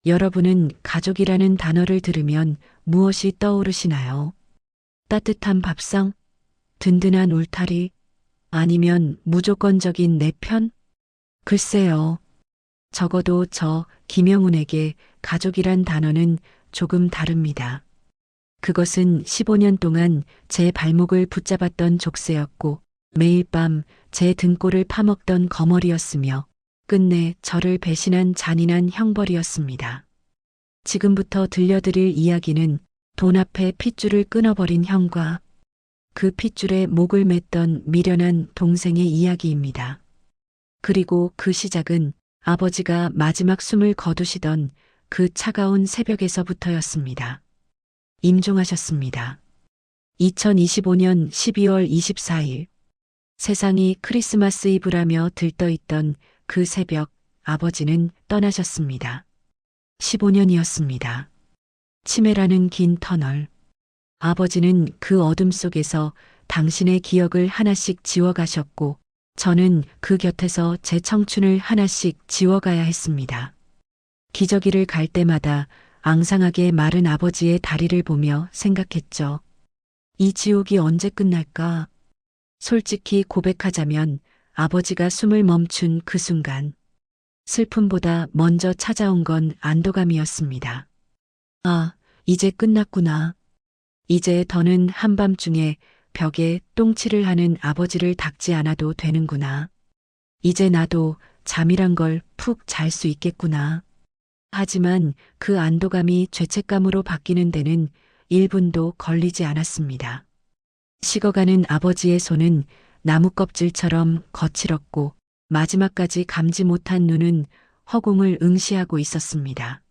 여러분은 가족이라는 단어를 들으면 무엇이 떠오르시나요? 따뜻한 밥상? 든든한 울타리? 아니면 무조건적인 내 편? 글쎄요. 적어도 저 김영훈에게 가족이란 단어는 조금 다릅니다. 그것은 15년 동안 제 발목을 붙잡았던 족쇄였고 매일 밤 제 등골을 파먹던 거머리였으며 끝내 저를 배신한 잔인한 형벌이었습니다. 지금부터 들려드릴 이야기는 돈 앞에 핏줄을 끊어버린 형과 그 핏줄에 목을 맸던 미련한 동생의 이야기입니다. 그리고 그 시작은 아버지가 마지막 숨을 거두시던 그 차가운 새벽에서부터였습니다. 임종하셨습니다. 2025년 12월 24일 세상이 크리스마스 이브라며 들떠있던 그 새벽 아버지는 떠나셨습니다. 15년이었습니다. 치매라는 긴 터널. 아버지는 그 어둠 속에서 당신의 기억을 하나씩 지워가셨고 저는 그 곁에서 제 청춘을 하나씩 지워가야 했습니다. 기저귀를 갈 때마다 앙상하게 마른 아버지의 다리를 보며 생각했죠. 이 지옥이 언제 끝날까? 솔직히 고백하자면 아버지가 숨을 멈춘 그 순간 슬픔보다 먼저 찾아온 건 안도감이었습니다. 아, 이제 끝났구나. 이제 더는 한밤중에 벽에 똥칠을 하는 아버지를 닦지 않아도 되는구나. 이제 나도 잠이란 걸 푹 잘 수 있겠구나. 하지만 그 안도감이 죄책감으로 바뀌는 데는 1분도 걸리지 않았습니다. 식어가는 아버지의 손은 나무 껍질처럼 거칠었고 마지막까지 감지 못한 눈은 허공을 응시하고 있었습니다.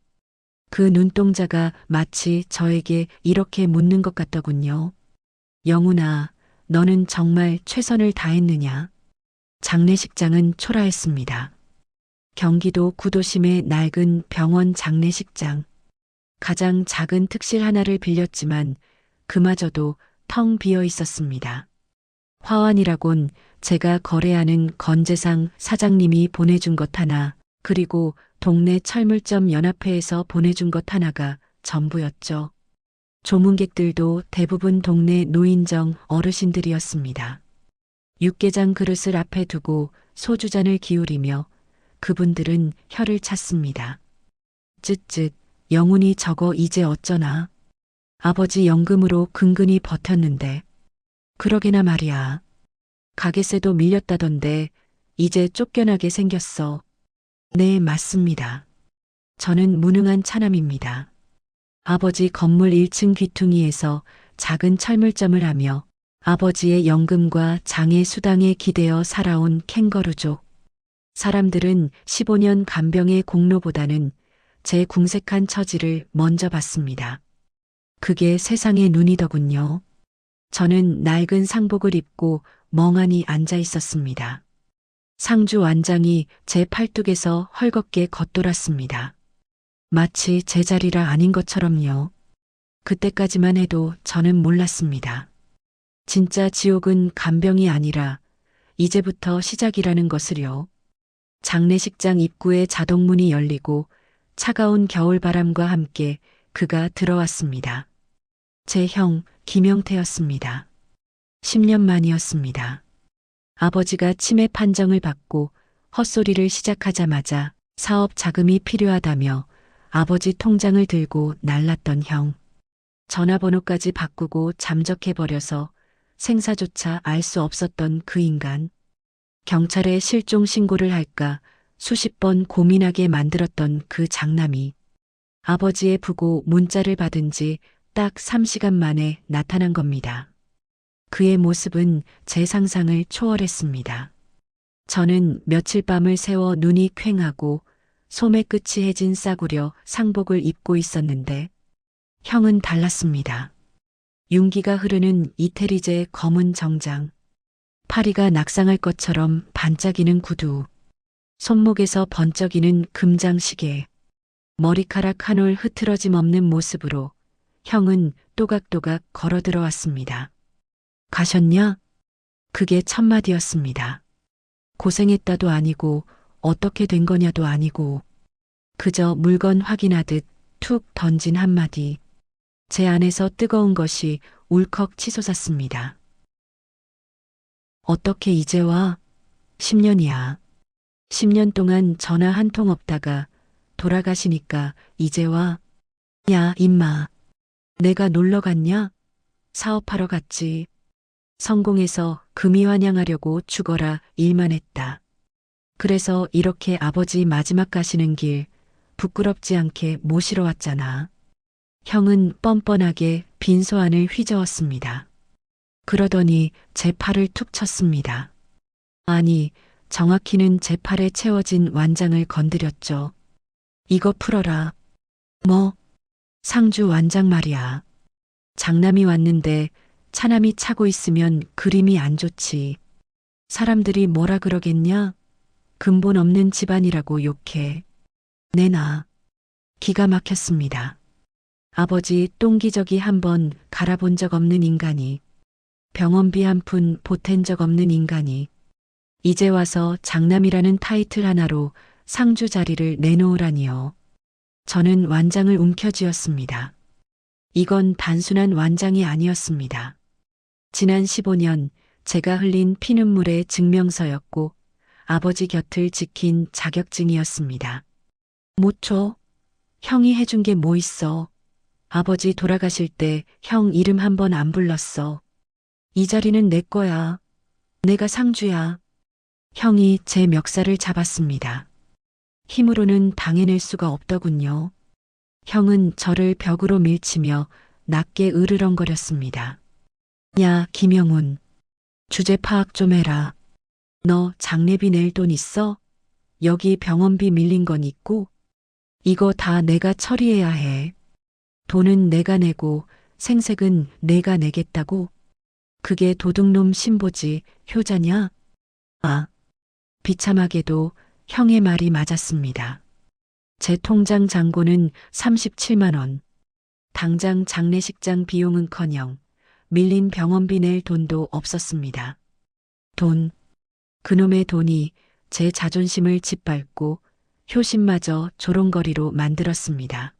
그 눈동자가 마치 저에게 이렇게 묻는 것 같더군요. 영훈아, 너는 정말 최선을 다했느냐? 장례식장은 초라했습니다. 경기도 구도심의 낡은 병원 장례식장. 가장 작은 특실 하나를 빌렸지만 그마저도 텅 비어 있었습니다. 화환이라곤 제가 거래하는 건재상 사장님이 보내준 것 하나, 그리고 동네 철물점 연합회에서 보내준 것 하나가 전부였죠. 조문객들도 대부분 동네 노인정 어르신들이었습니다. 육개장 그릇을 앞에 두고 소주잔을 기울이며 그분들은 혀를 찼습니다. 쯧쯧, 영훈이 저거 이제 어쩌나. 아버지 연금으로 근근히 버텼는데. 그러게나 말이야. 가게세도 밀렸다던데 이제 쫓겨나게 생겼어. 네, 맞습니다. 저는 무능한 차남입니다. 아버지 건물 1층 귀퉁이에서 작은 철물점을 하며 아버지의 연금과 장애 수당에 기대어 살아온 캥거루족. 사람들은 15년 간병의 공로보다는 제 궁색한 처지를 먼저 봤습니다. 그게 세상의 눈이더군요. 저는 낡은 상복을 입고 멍하니 앉아 있었습니다. 상주 완장이 제 팔뚝에서 헐겁게 겉돌았습니다. 마치 제 자리라 아닌 것처럼요. 그때까지만 해도 저는 몰랐습니다. 진짜 지옥은 간병이 아니라 이제부터 시작이라는 것을요. 장례식장 입구에 자동문이 열리고 차가운 겨울바람과 함께 그가 들어왔습니다. 제 형 김영태였습니다. 10년 만이었습니다. 아버지가 치매 판정을 받고 헛소리를 시작하자마자 사업 자금이 필요하다며 아버지 통장을 들고 날랐던 형. 전화번호까지 바꾸고 잠적해버려서 생사조차 알 수 없었던 그 인간. 경찰에 실종 신고를 할까 수십 번 고민하게 만들었던 그 장남이 아버지의 부고 문자를 받은 지 딱 3시간 만에 나타난 겁니다. 그의 모습은 제 상상을 초월했습니다. 저는 며칠 밤을 새워 눈이 퀭하고 소매 끝이 해진 싸구려 상복을 입고 있었는데 형은 달랐습니다. 윤기가 흐르는 이태리제 검은 정장, 파리가 낙상할 것처럼 반짝이는 구두, 손목에서 번쩍이는 금장 시계, 머리카락 한 올 흐트러짐 없는 모습으로 형은 또각또각 걸어 들어왔습니다. 가셨냐? 그게 첫 마디였습니다. 고생했다도 아니고 어떻게 된 거냐도 아니고 그저 물건 확인하듯 툭 던진 한마디. 제 안에서 뜨거운 것이 울컥 치솟았습니다. 어떻게 이제 와? 10년이야. 10년 동안 전화 한 통 없다가 돌아가시니까 이제 와? 야, 임마. 내가 놀러 갔냐? 사업하러 갔지. 성공해서 금이 환영하려고 죽어라 일만 했다. 그래서 이렇게 아버지 마지막 가시는 길 부끄럽지 않게 모시러 왔잖아. 형은 뻔뻔하게 빈소 안을 휘저었습니다. 그러더니 제 팔을 툭 쳤습니다. 아니, 정확히는 제 팔에 채워진 완장을 건드렸죠. 이거 풀어라. 뭐? 상주 완장 말이야. 장남이 왔는데 차남이 차고 있으면 그림이 안 좋지. 사람들이 뭐라 그러겠냐? 근본 없는 집안이라고 욕해. 내나. 기가 막혔습니다. 아버지 똥기저귀 한번 갈아본 적 없는 인간이, 병원비 한 푼 보탠 적 없는 인간이, 이제 와서 장남이라는 타이틀 하나로 상주 자리를 내놓으라니요. 저는 완장을 움켜쥐었습니다. 이건 단순한 완장이 아니었습니다. 지난 15년 제가 흘린 피눈물의 증명서였고 아버지 곁을 지킨 자격증이었습니다. 못 줘. 형이 해준 게 뭐 있어. 아버지 돌아가실 때 형 이름 한 번 안 불렀어. 이 자리는 내 거야. 내가 상주야. 형이 제 멱살을 잡았습니다. 힘으로는 당해낼 수가 없더군요. 형은 저를 벽으로 밀치며 낮게 으르렁거렸습니다. 야, 김영훈. 주제 파악 좀 해라. 너 장례비 낼 돈 있어? 여기 병원비 밀린 건 있고? 이거 다 내가 처리해야 해. 돈은 내가 내고 생색은 내가 내겠다고? 그게 도둑놈 신보지 효자냐? 아, 비참하게도 형의 말이 맞았습니다. 제 통장 잔고는 37만 원. 당장 장례식장 비용은커녕 밀린 병원비 낼 돈도 없었습니다. 돈. 그놈의 돈이 제 자존심을 짓밟고 효심마저 조롱거리로 만들었습니다.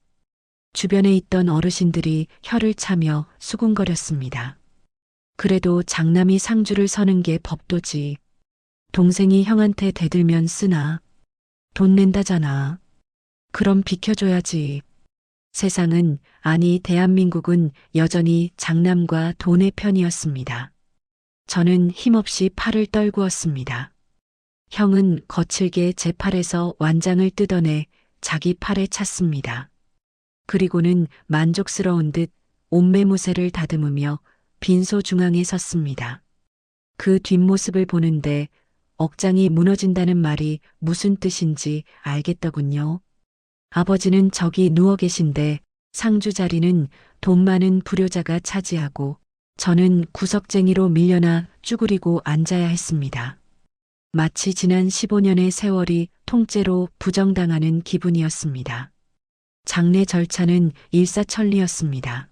주변에 있던 어르신들이 혀를 차며 수군거렸습니다. 그래도 장남이 상주를 서는 게 법도지. 동생이 형한테 대들면 쓰나. 돈 낸다잖아. 그럼 비켜줘야지. 세상은, 아니 대한민국은 여전히 장남과 돈의 편이었습니다. 저는 힘없이 팔을 떨구었습니다. 형은 거칠게 제 팔에서 완장을 뜯어내 자기 팔에 찼습니다. 그리고는 만족스러운 듯 옷매무새를 다듬으며 빈소 중앙에 섰습니다. 그 뒷모습을 보는데 억장이 무너진다는 말이 무슨 뜻인지 알겠더군요. 아버지는 저기 누워 계신데 상주 자리는 돈 많은 불효자가 차지하고 저는 구석쟁이로 밀려나 쭈그리고 앉아야 했습니다. 마치 지난 15년의 세월이 통째로 부정당하는 기분이었습니다. 장례 절차는 일사천리였습니다.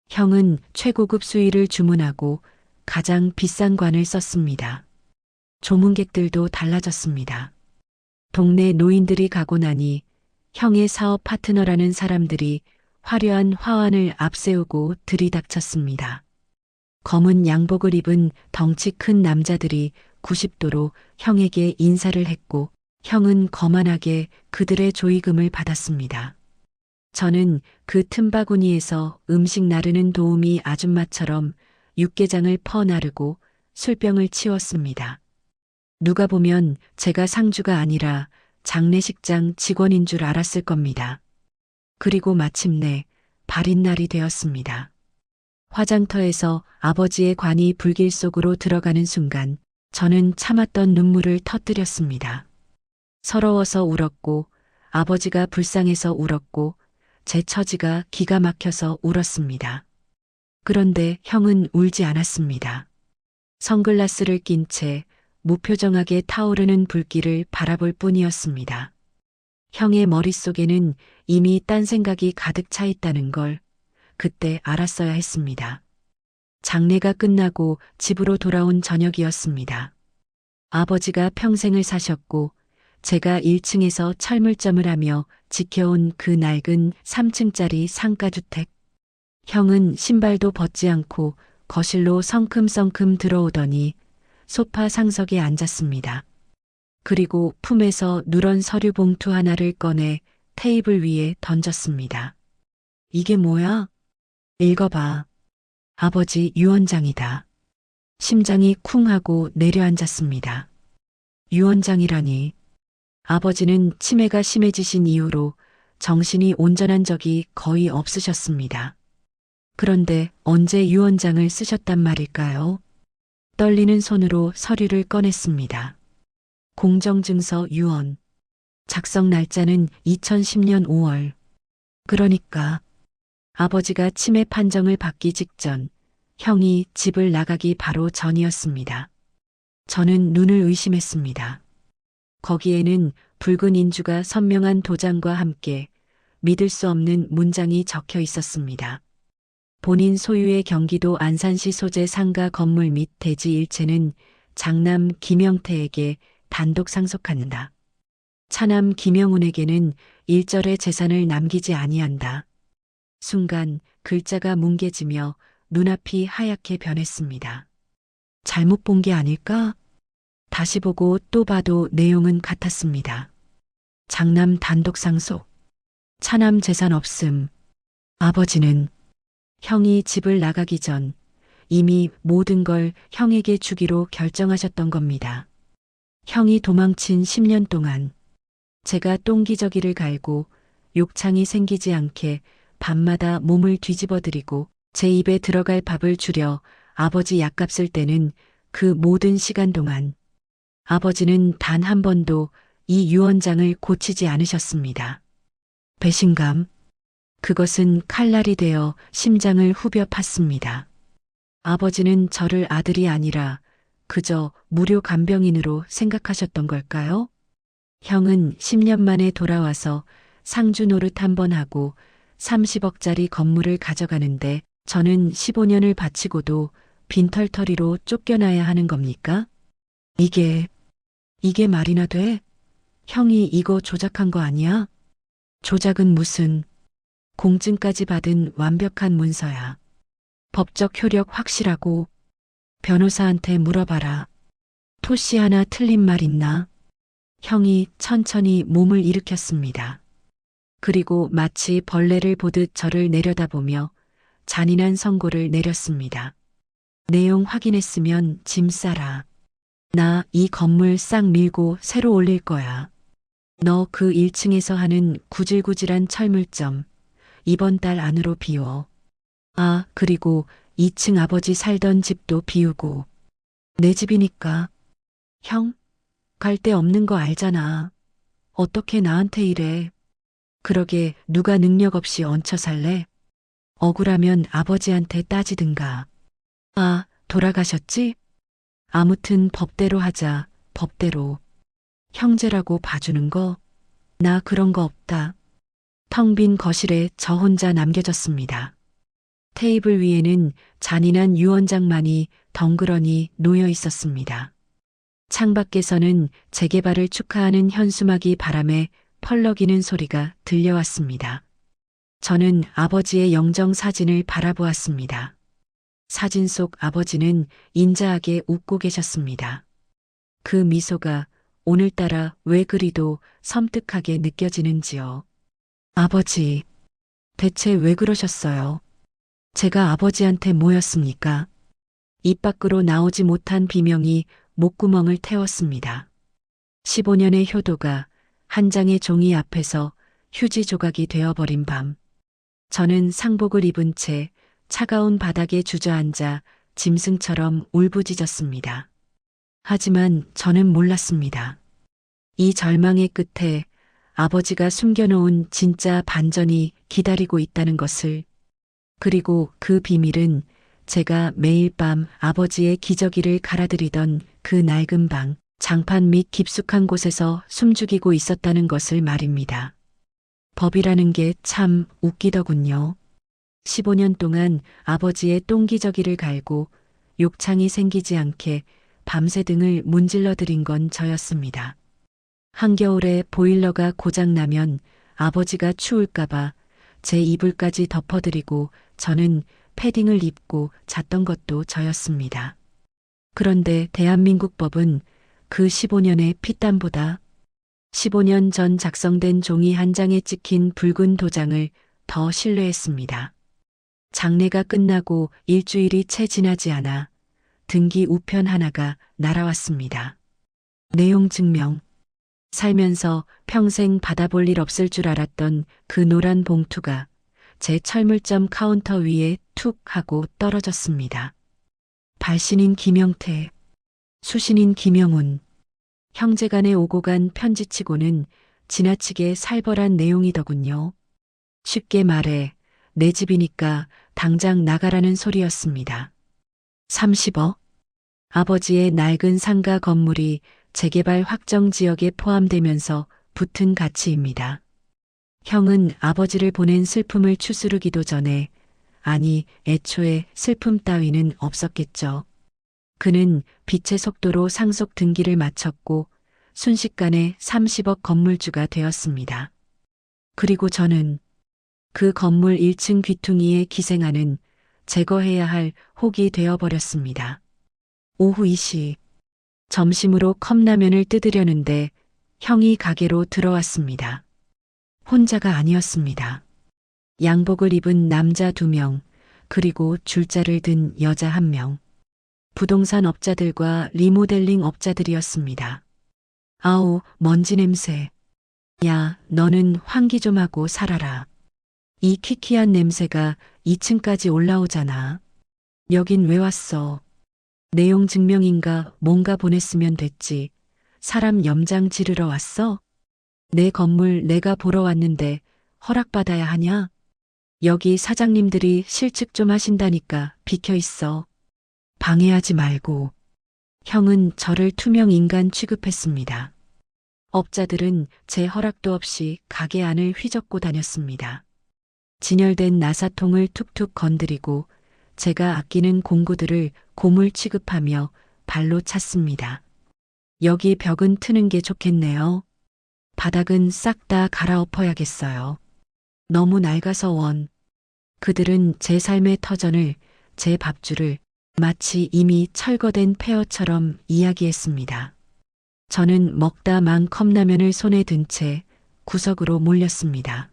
형은 최고급 수의를 주문하고 가장 비싼 관을 썼습니다. 조문객들도 달라졌습니다. 동네 노인들이 가고 나니 형의 사업 파트너라는 사람들이 화려한 화환을 앞세우고 들이닥쳤습니다. 검은 양복을 입은 덩치 큰 남자들이 90도로 형에게 인사를 했고 형은 거만하게 그들의 조의금을 받았습니다. 저는 그 틈바구니에서 음식 나르는 도우미 아줌마처럼 육개장을 퍼 나르고 술병을 치웠습니다. 누가 보면 제가 상주가 아니라 장례식장 직원인 줄 알았을 겁니다. 그리고 마침내 발인 날이 되었습니다. 화장터에서 아버지의 관이 불길 속으로 들어가는 순간 저는 참았던 눈물을 터뜨렸습니다. 서러워서 울었고 아버지가 불쌍해서 울었고 제 처지가 기가 막혀서 울었습니다. 그런데 형은 울지 않았습니다. 선글라스를 낀 채 무표정하게 타오르는 불길을 바라볼 뿐이었습니다. 형의 머릿속에는 이미 딴 생각이 가득 차 있다는 걸 그때 알았어야 했습니다. 장례가 끝나고 집으로 돌아온 저녁이었습니다. 아버지가 평생을 사셨고 제가 1층에서 철물점을 하며 지켜온 그 낡은 3층짜리 상가주택. 형은 신발도 벗지 않고 거실로 성큼성큼 들어오더니 소파 상석에 앉았습니다. 그리고 품에서 누런 서류 봉투 하나를 꺼내 테이블 위에 던졌습니다. 이게 뭐야? 읽어봐. 아버지 유언장이다. 심장이 쿵 하고 내려앉았습니다. 유언장이라니. 아버지는 치매가 심해지신 이후로 정신이 온전한 적이 거의 없으셨습니다. 그런데 언제 유언장을 쓰셨단 말일까요? 떨리는 손으로 서류를 꺼냈습니다. 공정증서 유언. 작성 날짜는 2010년 5월. 그러니까 아버지가 치매 판정을 받기 직전, 형이 집을 나가기 바로 전이었습니다. 저는 눈을 의심했습니다. 거기에는 붉은 인주가 선명한 도장과 함께 믿을 수 없는 문장이 적혀 있었습니다. 본인 소유의 경기도 안산시 소재 상가 건물 및 대지 일체는 장남 김영태에게 단독 상속한다. 차남 김영훈에게는 일절의 재산을 남기지 아니한다. 순간 글자가 뭉개지며 눈앞이 하얗게 변했습니다. 잘못 본 게 아닐까? 다시 보고 또 봐도 내용은 같았습니다. 장남 단독 상속, 차남 재산 없음. 아버지는 형이 집을 나가기 전 이미 모든 걸 형에게 주기로 결정하셨던 겁니다. 형이 도망친 10년 동안 제가 똥기저귀를 갈고 욕창이 생기지 않게 밤마다 몸을 뒤집어드리고 제 입에 들어갈 밥을 줄여 아버지 약값을 떼는 그 모든 시간 동안 아버지는 단 한 번도 이 유언장을 고치지 않으셨습니다. 배신감. 그것은 칼날이 되어 심장을 후벼 팠습니다. 아버지는 저를 아들이 아니라 그저 무료 간병인으로 생각하셨던 걸까요? 형은 10년 만에 돌아와서 상주 노릇 한 번 하고 30억짜리 건물을 가져가는데 저는 15년을 바치고도 빈털터리로 쫓겨나야 하는 겁니까? 이게 말이나 돼? 형이 이거 조작한 거 아니야? 조작은 무슨, 공증까지 받은 완벽한 문서야. 법적 효력 확실하고. 변호사한테 물어봐라. 토씨 하나 틀린 말 있나? 형이 천천히 몸을 일으켰습니다. 그리고 마치 벌레를 보듯 저를 내려다보며 잔인한 선고를 내렸습니다. 내용 확인했으면 짐 싸라. 나 이 건물 싹 밀고 새로 올릴 거야. 너 그 1층에서 하는 구질구질한 철물점 이번 달 안으로 비워. 아, 그리고 2층 아버지 살던 집도 비우고. 내 집이니까. 형, 갈 데 없는 거 알잖아. 어떻게 나한테 이래. 그러게 누가 능력 없이 얹혀 살래? 억울하면 아버지한테 따지든가. 아, 돌아가셨지? 아무튼 법대로 하자, 법대로. 형제라고 봐주는 거? 나 그런 거 없다. 텅 빈 거실에 저 혼자 남겨졌습니다. 테이블 위에는 잔인한 유언장만이 덩그러니 놓여 있었습니다. 창밖에서는 재개발을 축하하는 현수막이 바람에 펄럭이는 소리가 들려왔습니다. 저는 아버지의 영정 사진을 바라보았습니다. 사진 속 아버지는 인자하게 웃고 계셨습니다. 그 미소가 오늘따라 왜 그리도 섬뜩하게 느껴지는지요. 아버지, 대체 왜 그러셨어요? 제가 아버지한테 뭐였습니까? 입 밖으로 나오지 못한 비명이 목구멍을 태웠습니다. 15년의 효도가 한 장의 종이 앞에서 휴지 조각이 되어버린 밤. 저는 상복을 입은 채 차가운 바닥에 주저앉아 짐승처럼 울부짖었습니다. 하지만 저는 몰랐습니다. 이 절망의 끝에 아버지가 숨겨놓은 진짜 반전이 기다리고 있다는 것을. 그리고 그 비밀은 제가 매일 밤 아버지의 기저귀를 갈아들이던 그 낡은 방, 장판 및 깊숙한 곳에서 숨죽이고 있었다는 것을 말입니다. 법이라는 게 참 웃기더군요. 15년 동안 아버지의 똥기저귀를 갈고 욕창이 생기지 않게 밤새 등을 문질러 드린 건 저였습니다. 한겨울에 보일러가 고장나면 아버지가 추울까봐 제 이불까지 덮어드리고 저는 패딩을 입고 잤던 것도 저였습니다. 그런데 대한민국 법은 그 15년의 피땀보다 15년 전 작성된 종이 한 장에 찍힌 붉은 도장을 더 신뢰했습니다. 장례가 끝나고 일주일이 채 지나지 않아 등기 우편 하나가 날아왔습니다. 내용 증명. 살면서 평생 받아볼 일 없을 줄 알았던 그 노란 봉투가 제 철물점 카운터 위에 툭 하고 떨어졌습니다. 발신인 김영태, 수신인 김영훈. 형제간에 오고 간 편지치고는 지나치게 살벌한 내용이더군요. 쉽게 말해 내 집이니까 당장 나가라는 소리였습니다. 30억. 아버지의 낡은 상가 건물이 재개발 확정 지역에 포함되면서 붙은 가치입니다. 형은 아버지를 보낸 슬픔을 추스르기도 전에, 아니 애초에 슬픔 따위는 없었겠죠. 그는 빛의 속도로 상속 등기를 마쳤고 순식간에 30억 건물주가 되었습니다. 그리고 저는 그 건물 1층 귀퉁이에 기생하는 제거해야 할 혹이 되어버렸습니다. 오후 2시 점심으로 컵라면을 뜯으려는데 형이 가게로 들어왔습니다. 혼자가 아니었습니다. 양복을 입은 남자 2명, 그리고 줄자를 든 여자 1명. 부동산 업자들과 리모델링 업자들이었습니다. 아우, 먼지 냄새. 야, 너는 환기 좀 하고 살아라. 이 키키한 냄새가 2층까지 올라오잖아. 여긴 왜 왔어? 내용 증명인가 뭔가 보냈으면 됐지. 사람 염장 지르러 왔어? 내 건물 내가 보러 왔는데 허락받아야 하냐? 여기 사장님들이 실측 좀 하신다니까 비켜 있어. 방해하지 말고. 형은 저를 투명 인간 취급했습니다. 업자들은 제 허락도 없이 가게 안을 휘젓고 다녔습니다. 진열된 나사통을 툭툭 건드리고 제가 아끼는 공구들을 고물 취급하며 발로 찼습니다. 여기 벽은 트는 게 좋겠네요. 바닥은 싹 다 갈아엎어야겠어요. 너무 낡아서 원. 그들은 제 삶의 터전을, 제 밥줄을 마치 이미 철거된 폐허처럼 이야기했습니다. 저는 먹다 만 컵라면을 손에 든 채 구석으로 몰렸습니다.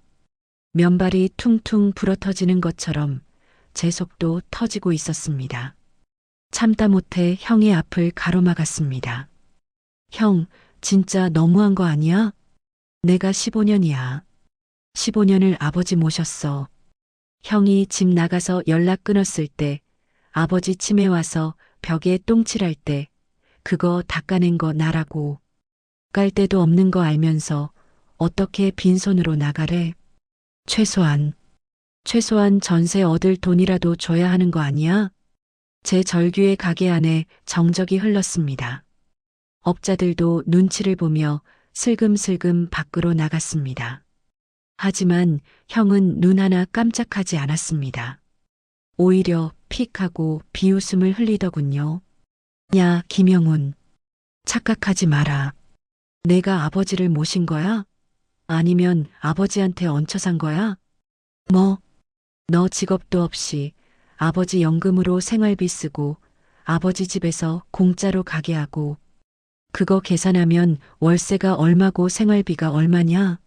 면발이 퉁퉁 불어터지는 것처럼 제 속도 터지고 있었습니다. 참다 못해 형의 앞을 가로막았습니다. 형, 진짜 너무한 거 아니야? 내가 15년이야. 15년을 아버지 모셨어. 형이 집 나가서 연락 끊었을 때, 아버지 치매 와서 벽에 똥칠할 때, 그거 닦아낸 거 나라고. 깔 데도 없는 거 알면서 어떻게 빈손으로 나가래? 최소한 전세 얻을 돈이라도 줘야 하는 거 아니야? 제 절규의 가게 안에 정적이 흘렀습니다. 업자들도 눈치를 보며 슬금슬금 밖으로 나갔습니다. 하지만 형은 눈 하나 깜짝하지 않았습니다. 오히려 픽하고 비웃음을 흘리더군요. 야, 김영훈. 착각하지 마라. 내가 아버지를 모신 거야? 아니면 아버지한테 얹혀 산 거야? 뭐? 너 직업도 없이 아버지 연금으로 생활비 쓰고 아버지 집에서 공짜로 가게 하고 그거 계산하면 월세가 얼마고 생활비가 얼마냐?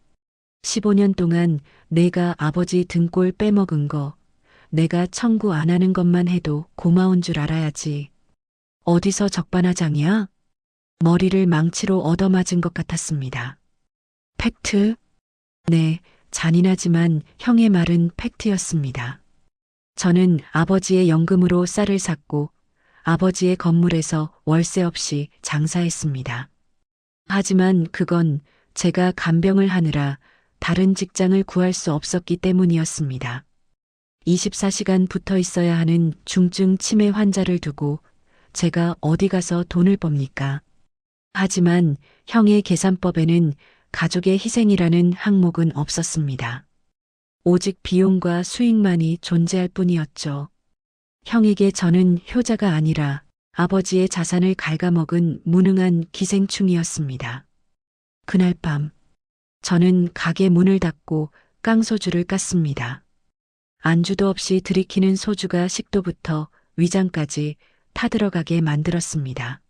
15년 동안 내가 아버지 등골 빼먹은 거, 내가 청구 안 하는 것만 해도 고마운 줄 알아야지. 어디서 적반하장이야? 머리를 망치로 얻어맞은 것 같았습니다. 팩트? 네, 잔인하지만 형의 말은 팩트였습니다. 저는 아버지의 연금으로 쌀을 샀고 아버지의 건물에서 월세 없이 장사했습니다. 하지만 그건 제가 간병을 하느라 다른 직장을 구할 수 없었기 때문이었습니다. 24시간 붙어 있어야 하는 중증 치매 환자를 두고 제가 어디 가서 돈을 법니까? 하지만 형의 계산법에는 가족의 희생이라는 항목은 없었습니다. 오직 비용과 수익만이 존재할 뿐이었죠. 형에게 저는 효자가 아니라 아버지의 자산을 갉아먹은 무능한 기생충이었습니다. 그날 밤, 저는 가게 문을 닫고 깡소주를 깠습니다. 안주도 없이 들이키는 소주가 식도부터 위장까지 타들어가게 만들었습니다.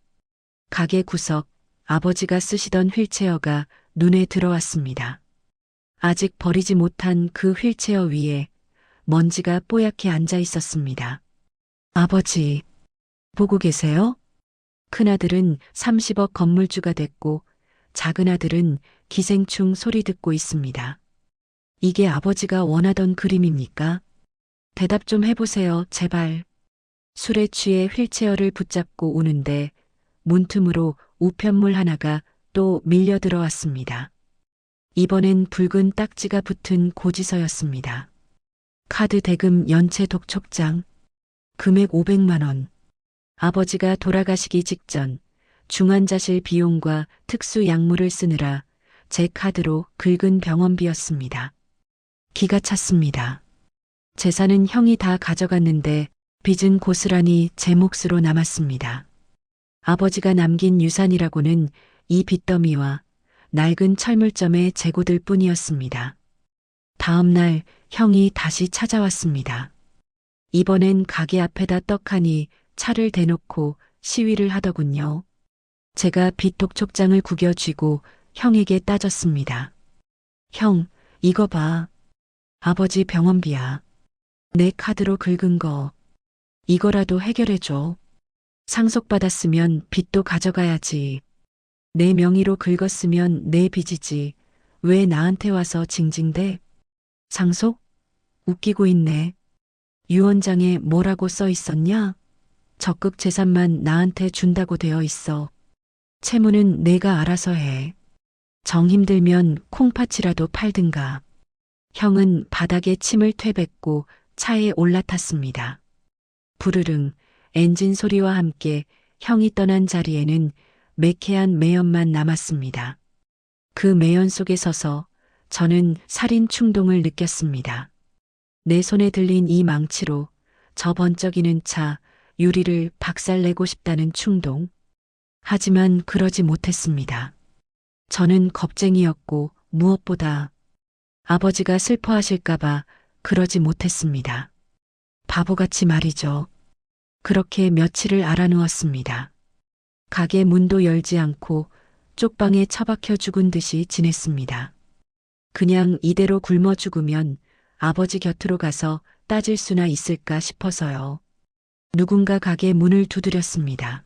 가게 구석, 아버지가 쓰시던 휠체어가 눈에 들어왔습니다. 아직 버리지 못한 그 휠체어 위에 먼지가 뽀얗게 앉아 있었습니다. 아버지, 보고 계세요? 큰아들은 30억 건물주가 됐고 작은아들은 기생충 소리 듣고 있습니다. 이게 아버지가 원하던 그림입니까? 대답 좀 해보세요, 제발. 술에 취해 휠체어를 붙잡고 우는데 문틈으로 우편물 하나가 또 밀려 들어왔습니다. 이번엔 붉은 딱지가 붙은 고지서였습니다. 카드 대금 연체 독촉장, 금액 500만 원. 아버지가 돌아가시기 직전 중환자실 비용과 특수 약물을 쓰느라 제 카드로 긁은 병원비였습니다. 기가 찼습니다. 재산은 형이 다 가져갔는데 빚은 고스란히 제 몫으로 남았습니다. 아버지가 남긴 유산이라고는 이 빚더미와 낡은 철물점의 재고들 뿐이었습니다. 다음 날 형이 다시 찾아왔습니다. 이번엔 가게 앞에다 떡하니 차를 대놓고 시위를 하더군요. 제가 빚 독촉장을 구겨쥐고 형에게 따졌습니다. 형, 이거 봐. 아버지 병원비야. 내 카드로 긁은 거. 이거라도 해결해줘. 상속받았으면 빚도 가져가야지. 내 명의로 긁었으면 내 빚이지. 왜 나한테 와서 징징대? 상속? 웃기고 있네. 유언장에 뭐라고 써 있었냐? 적극 재산만 나한테 준다고 되어 있어. 채무는 내가 알아서 해. 정 힘들면 콩팥이라도 팔든가. 형은 바닥에 침을 퇴뱉고 차에 올라탔습니다. 부르릉 엔진 소리와 함께 형이 떠난 자리에는 매캐한 매연만 남았습니다. 그 매연 속에 서서 저는 살인 충동을 느꼈습니다. 내 손에 들린 이 망치로 저 번쩍이는 차 유리를 박살내고 싶다는 충동. 하지만 그러지 못했습니다. 저는 겁쟁이였고 무엇보다 아버지가 슬퍼하실까봐 그러지 못했습니다. 바보같이 말이죠. 그렇게 며칠을 알아누웠습니다. 가게 문도 열지 않고 쪽방에 처박혀 죽은 듯이 지냈습니다. 그냥 이대로 굶어 죽으면 아버지 곁으로 가서 따질 수나 있을까 싶어서요. 누군가 가게 문을 두드렸습니다.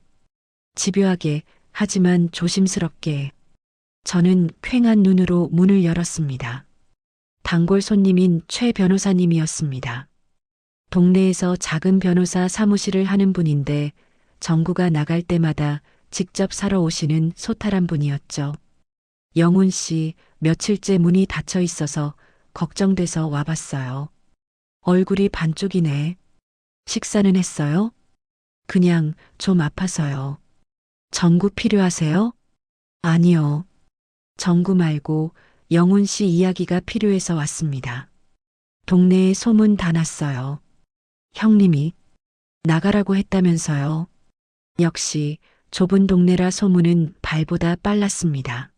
집요하게 하지만 조심스럽게. 저는 퀭한 눈으로 문을 열었습니다. 단골 손님인 최 변호사님이었습니다. 동네에서 작은 변호사 사무실을 하는 분인데 정구가 나갈 때마다 직접 사러 오시는 소탈한 분이었죠. 영훈 씨, 며칠째 문이 닫혀 있어서 걱정돼서 와봤어요. 얼굴이 반쪽이네. 식사는 했어요? 그냥 좀 아파서요. 정구 필요하세요? 아니요. 정구 말고 영훈 씨 이야기가 필요해서 왔습니다. 동네에 소문 다 났어요. 형님이 나가라고 했다면서요. 역시 좁은 동네라 소문은 발보다 빨랐습니다.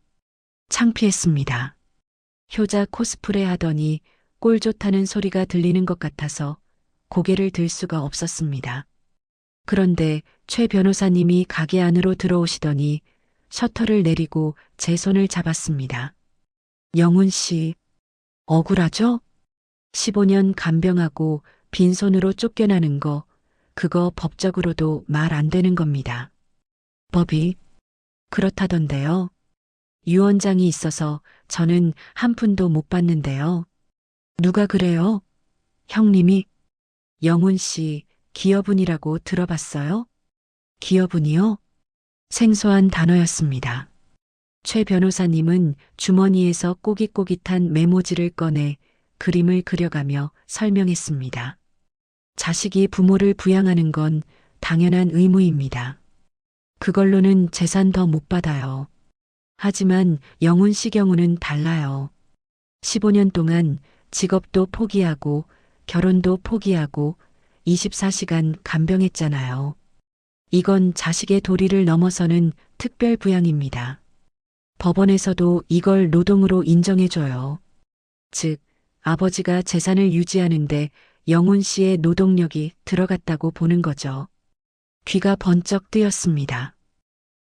창피했습니다. 효자 코스프레 하더니 꼴 좋다는 소리가 들리는 것 같아서 고개를 들 수가 없었습니다. 그런데 최 변호사님이 가게 안으로 들어오시더니 셔터를 내리고 제 손을 잡았습니다. 영훈 씨, 억울하죠? 15년 간병하고 빈손으로 쫓겨나는 거, 그거 법적으로도 말 안 되는 겁니다. 법이 그렇다던데요. 유언장이 있어서 저는 한 푼도 못 받는데요. 누가 그래요? 형님이? 영훈 씨, 기여분이라고 들어봤어요? 기여분이요? 생소한 단어였습니다. 최 변호사님은 주머니에서 꼬깃꼬깃한 메모지를 꺼내 그림을 그려가며 설명했습니다. 자식이 부모를 부양하는 건 당연한 의무입니다. 그걸로는 재산 더 못 받아요. 하지만 영훈 씨 경우는 달라요. 15년 동안 직업도 포기하고 결혼도 포기하고 24시간 간병했잖아요. 이건 자식의 도리를 넘어서는 특별 부양입니다. 법원에서도 이걸 노동으로 인정해줘요. 즉, 아버지가 재산을 유지하는데 영훈 씨의 노동력이 들어갔다고 보는 거죠. 귀가 번쩍 뜨였습니다.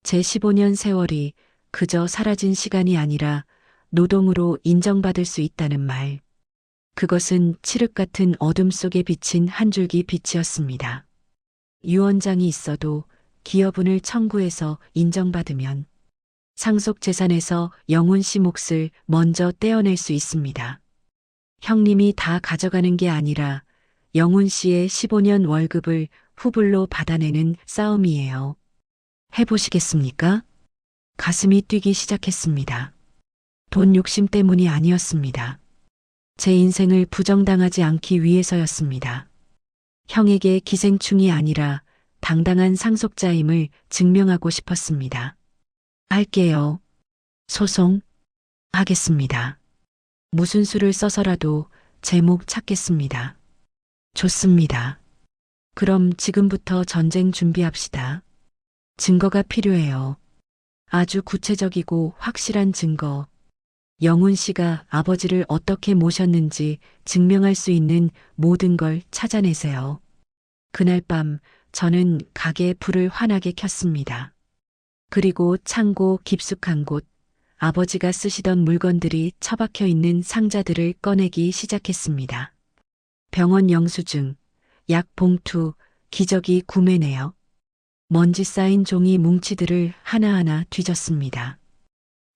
제 15년 세월이 그저 사라진 시간이 아니라 노동으로 인정받을 수 있다는 말. 그것은 칠흑 같은 어둠 속에 비친 한 줄기 빛이었습니다. 유언장이 있어도 기여분을 청구해서 인정받으면 상속 재산에서 영훈 씨 몫을 먼저 떼어낼 수 있습니다. 형님이 다 가져가는 게 아니라 영훈 씨의 15년 월급을 후불로 받아내는 싸움이에요. 해보시겠습니까? 가슴이 뛰기 시작했습니다. 돈 욕심 때문이 아니었습니다. 제 인생을 부정당하지 않기 위해서였습니다. 형에게 기생충이 아니라 당당한 상속자임을 증명하고 싶었습니다. 할게요. 소송 하겠습니다. 무슨 수를 써서라도 제목 찾겠습니다. 좋습니다. 그럼 지금부터 전쟁 준비합시다. 증거가 필요해요. 아주 구체적이고 확실한 증거. 영훈 씨가 아버지를 어떻게 모셨는지 증명할 수 있는 모든 걸 찾아내세요. 그날 밤 저는 가게에 불을 환하게 켰습니다. 그리고 창고 깊숙한 곳, 아버지가 쓰시던 물건들이 처박혀 있는 상자들을 꺼내기 시작했습니다. 병원 영수증, 약 봉투, 기저귀 구매내역. 먼지 쌓인 종이 뭉치들을 하나하나 뒤졌습니다.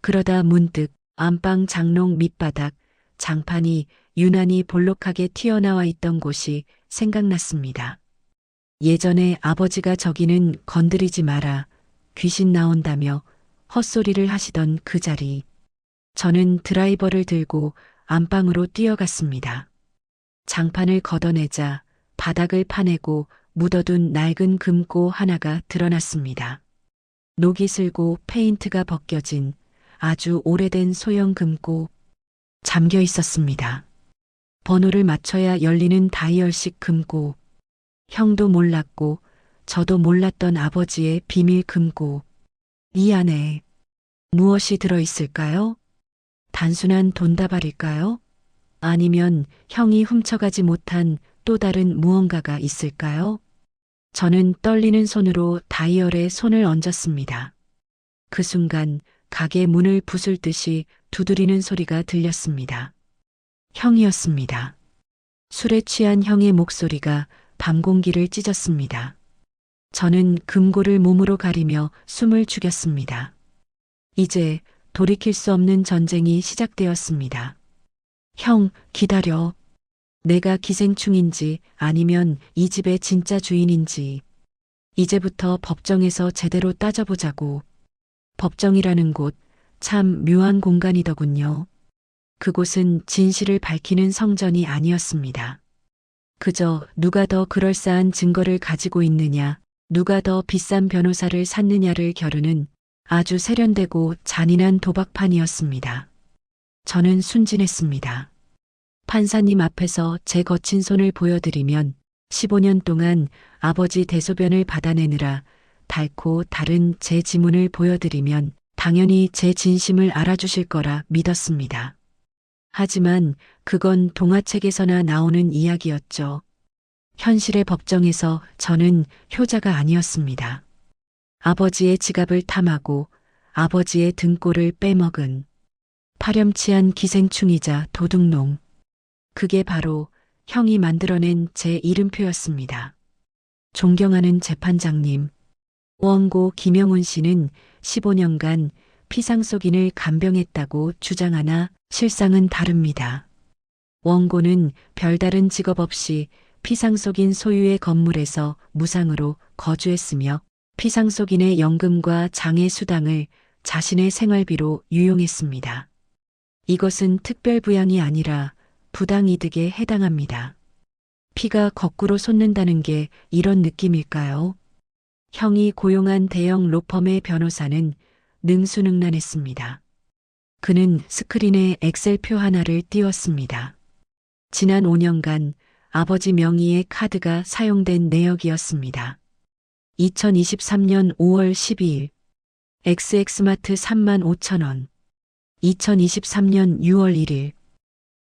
그러다 문득 안방 장롱 밑바닥, 장판이 유난히 볼록하게 튀어나와 있던 곳이 생각났습니다. 예전에 아버지가 저기는 건드리지 마라, 귀신 나온다며 헛소리를 하시던 그 자리. 저는 드라이버를 들고 안방으로 뛰어갔습니다. 장판을 걷어내자 바닥을 파내고 묻어둔 낡은 금고 하나가 드러났습니다. 녹이 슬고 페인트가 벗겨진 아주 오래된 소형 금고. 잠겨 있었습니다. 번호를 맞춰야 열리는 다이얼식 금고. 형도 몰랐고 저도 몰랐던 아버지의 비밀 금고. 이 안에 무엇이 들어있을까요? 단순한 돈다발일까요? 아니면 형이 훔쳐가지 못한 또 다른 무언가가 있을까요? 저는 떨리는 손으로 다이얼에 손을 얹었습니다. 그 순간 가게 문을 부술 듯이 두드리는 소리가 들렸습니다. 형이었습니다. 술에 취한 형의 목소리가 밤 공기를 찢었습니다. 저는 금고를 몸으로 가리며 숨을 죽였습니다. 이제 돌이킬 수 없는 전쟁이 시작되었습니다. 형, 기다려. 내가 기생충인지 아니면 이 집의 진짜 주인인지 이제부터 법정에서 제대로 따져보자고. 법정이라는 곳 참 묘한 공간이더군요. 그곳은 진실을 밝히는 성전이 아니었습니다. 그저 누가 더 그럴싸한 증거를 가지고 있느냐, 누가 더 비싼 변호사를 샀느냐를 겨루는 아주 세련되고 잔인한 도박판이었습니다. 저는 순진했습니다. 판사님 앞에서 제 거친 손을 보여드리면 15년 동안 아버지 대소변을 받아내느라 닳고 다른 제 지문을 보여드리면 당연히 제 진심을 알아주실 거라 믿었습니다. 하지만 그건 동화책에서나 나오는 이야기였죠. 현실의 법정에서 저는 효자가 아니었습니다. 아버지의 지갑을 탐하고 아버지의 등골을 빼먹은 파렴치한 기생충이자 도둑놈. 그게 바로 형이 만들어낸 제 이름표였습니다. 존경하는 재판장님, 원고 김영훈 씨는 15년간 피상속인을 간병했다고 주장하나 실상은 다릅니다. 원고는 별다른 직업 없이 피상속인 소유의 건물에서 무상으로 거주했으며 피상속인의 연금과 장애 수당을 자신의 생활비로 유용했습니다. 이것은 특별부양이 아니라 부당이득에 해당합니다. 피가 거꾸로 솟는다는 게 이런 느낌일까요? 형이 고용한 대형 로펌의 변호사는 능수능란했습니다. 그는 스크린에 엑셀표 하나를 띄웠습니다. 지난 5년간 아버지 명의의 카드가 사용된 내역이었습니다. 2023년 5월 12일 XX마트 35,000원. 2023년 6월 1일.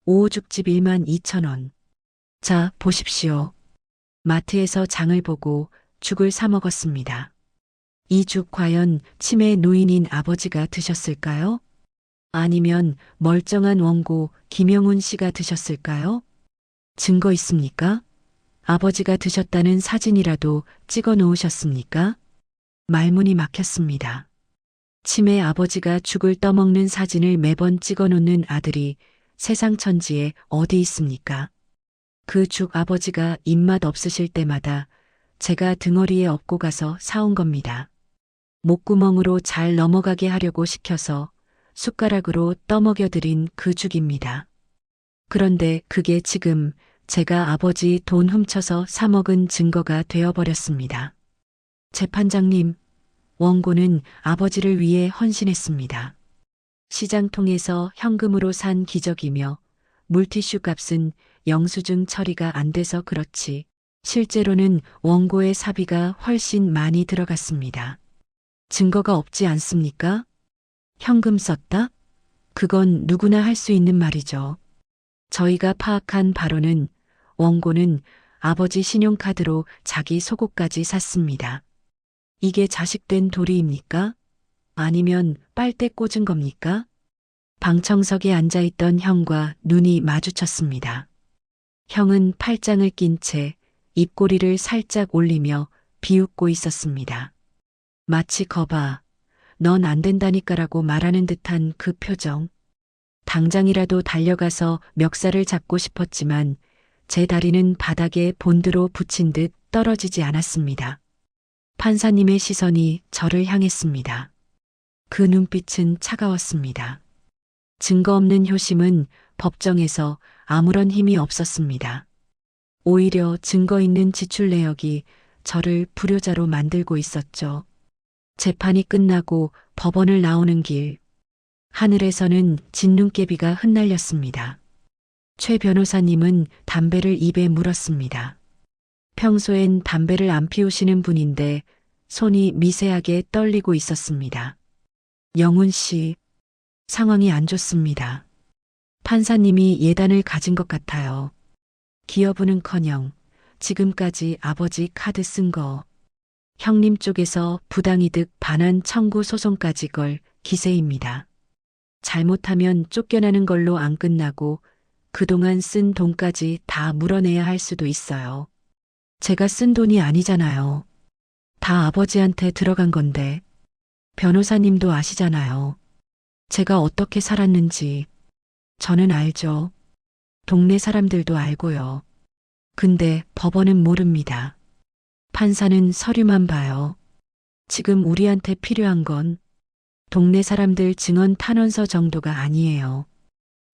오호죽집 12,000원. 자, 보십시오. 마트에서 장을 보고 죽을 사 먹었습니다. 이 죽 과연 치매 노인인 아버지가 드셨을까요? 아니면 멀쩡한 원고 김영훈 씨가 드셨을까요? 증거 있습니까? 아버지가 드셨다는 사진이라도 찍어 놓으셨습니까? 말문이 막혔습니다. 치매 아버지가 죽을 떠먹는 사진을 매번 찍어 놓는 아들이 세상 천지에 어디 있습니까? 그 죽 아버지가 입맛 없으실 때마다 제가 등어리에 업고 가서 사온 겁니다. 목구멍으로 잘 넘어가게 하려고 시켜서 숟가락으로 떠먹여드린 그 죽입니다. 그런데 그게 지금 제가 아버지 돈 훔쳐서 사먹은 증거가 되어버렸습니다. 재판장님, 원고는 아버지를 위해 헌신했습니다. 시장 통해서 현금으로 산 기적이며 물티슈 값은 영수증 처리가 안 돼서 그렇지 실제로는 원고의 사비가 훨씬 많이 들어갔습니다. 증거가 없지 않습니까? 현금 썼다? 그건 누구나 할 수 있는 말이죠. 저희가 파악한 바로는 원고는 아버지 신용카드로 자기 속옷까지 샀습니다. 이게 자식된 도리입니까? 아니면 빨대 꽂은 겁니까? 방청석에 앉아있던 형과 눈이 마주쳤습니다. 형은 팔짱을 낀 채 입꼬리를 살짝 올리며 비웃고 있었습니다. 마치 거봐, 넌 안 된다니까라고 말하는 듯한 그 표정. 당장이라도 달려가서 멱살을 잡고 싶었지만 제 다리는 바닥에 본드로 붙인 듯 떨어지지 않았습니다. 판사님의 시선이 저를 향했습니다. 그 눈빛은 차가웠습니다. 증거 없는 효심은 법정에서 아무런 힘이 없었습니다. 오히려 증거 있는 지출 내역이 저를 불효자로 만들고 있었죠. 재판이 끝나고 법원을 나오는 길, 하늘에서는 진눈깨비가 흩날렸습니다. 최 변호사님은 담배를 입에 물었습니다. 평소엔 담배를 안 피우시는 분인데 손이 미세하게 떨리고 있었습니다. 영훈 씨, 상황이 안 좋습니다. 판사님이 예단을 가진 것 같아요. 기여부는커녕 지금까지 아버지 카드 쓴 거, 형님 쪽에서 부당이득 반환 청구 소송까지 걸 기세입니다. 잘못하면 쫓겨나는 걸로 안 끝나고 그동안 쓴 돈까지 다 물어내야 할 수도 있어요. 제가 쓴 돈이 아니잖아요. 다 아버지한테 들어간 건데. 변호사님도 아시잖아요. 제가 어떻게 살았는지. 저는 알죠. 동네 사람들도 알고요. 근데 법원은 모릅니다. 판사는 서류만 봐요. 지금 우리한테 필요한 건 동네 사람들 증언 탄원서 정도가 아니에요.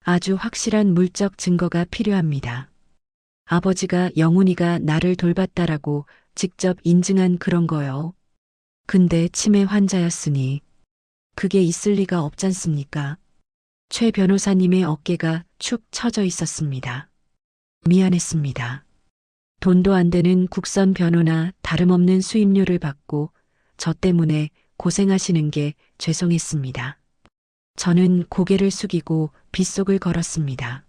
아주 확실한 물적 증거가 필요합니다. 아버지가 영훈이가 나를 돌봤다라고 직접 인증한 그런 거요. 근데 치매 환자였으니 그게 있을 리가 없잖습니까? 최 변호사님의 어깨가 축 처져 있었습니다. 미안했습니다. 돈도 안 되는 국선 변호나 다름없는 수임료를 받고 저 때문에 고생하시는 게 죄송했습니다. 저는 고개를 숙이고 빗속을 걸었습니다.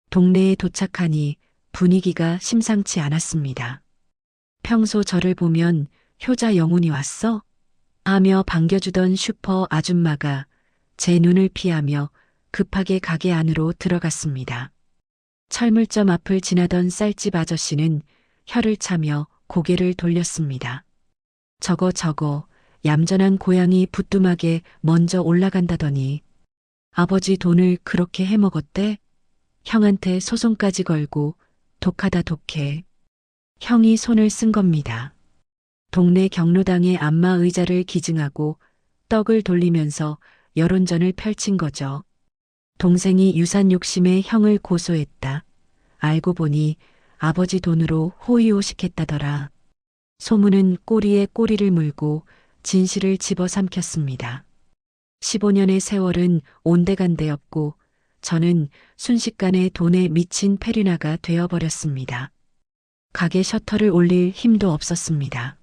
동네에 도착하니 분위기가 심상치 않았습니다. 평소 저를 보면 효자 영훈이 왔어? 하며 반겨주던 슈퍼 아줌마가 제 눈을 피하며 급하게 가게 안으로 들어갔습니다. 철물점 앞을 지나던 쌀집 아저씨는 혀를 차며 고개를 돌렸습니다. 저거 얌전한 고양이 부뚜막에 먼저 올라간다더니 아버지 돈을 그렇게 해먹었대? 형한테 소송까지 걸고 독하다 독해. 형이 손을 쓴 겁니다. 동네 경로당의 안마 의자를 기증하고 떡을 돌리면서 여론전을 펼친 거죠. 동생이 유산 욕심에 형을 고소했다. 알고 보니 아버지 돈으로 호의호식했다더라. 소문은 꼬리에 꼬리를 물고 진실을 집어삼켰습니다. 15년의 세월은 온데간데였고 저는 순식간에 돈에 미친 페리나가 되어버렸습니다. 가게 셔터를 올릴 힘도 없었습니다.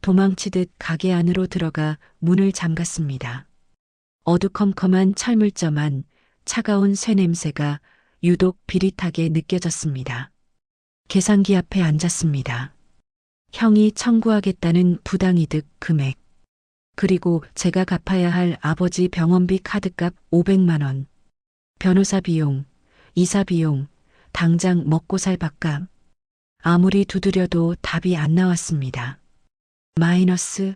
도망치듯 가게 안으로 들어가 문을 잠갔습니다. 어두컴컴한 철물점 안 차가운 쇠 냄새가 유독 비릿하게 느껴졌습니다. 계산기 앞에 앉았습니다. 형이 청구하겠다는 부당이득 금액, 그리고 제가 갚아야 할 아버지 병원비 카드값 500만 원, 변호사 비용, 이사 비용, 당장 먹고 살 밥값. 아무리 두드려도 답이 안 나왔습니다. 마이너스.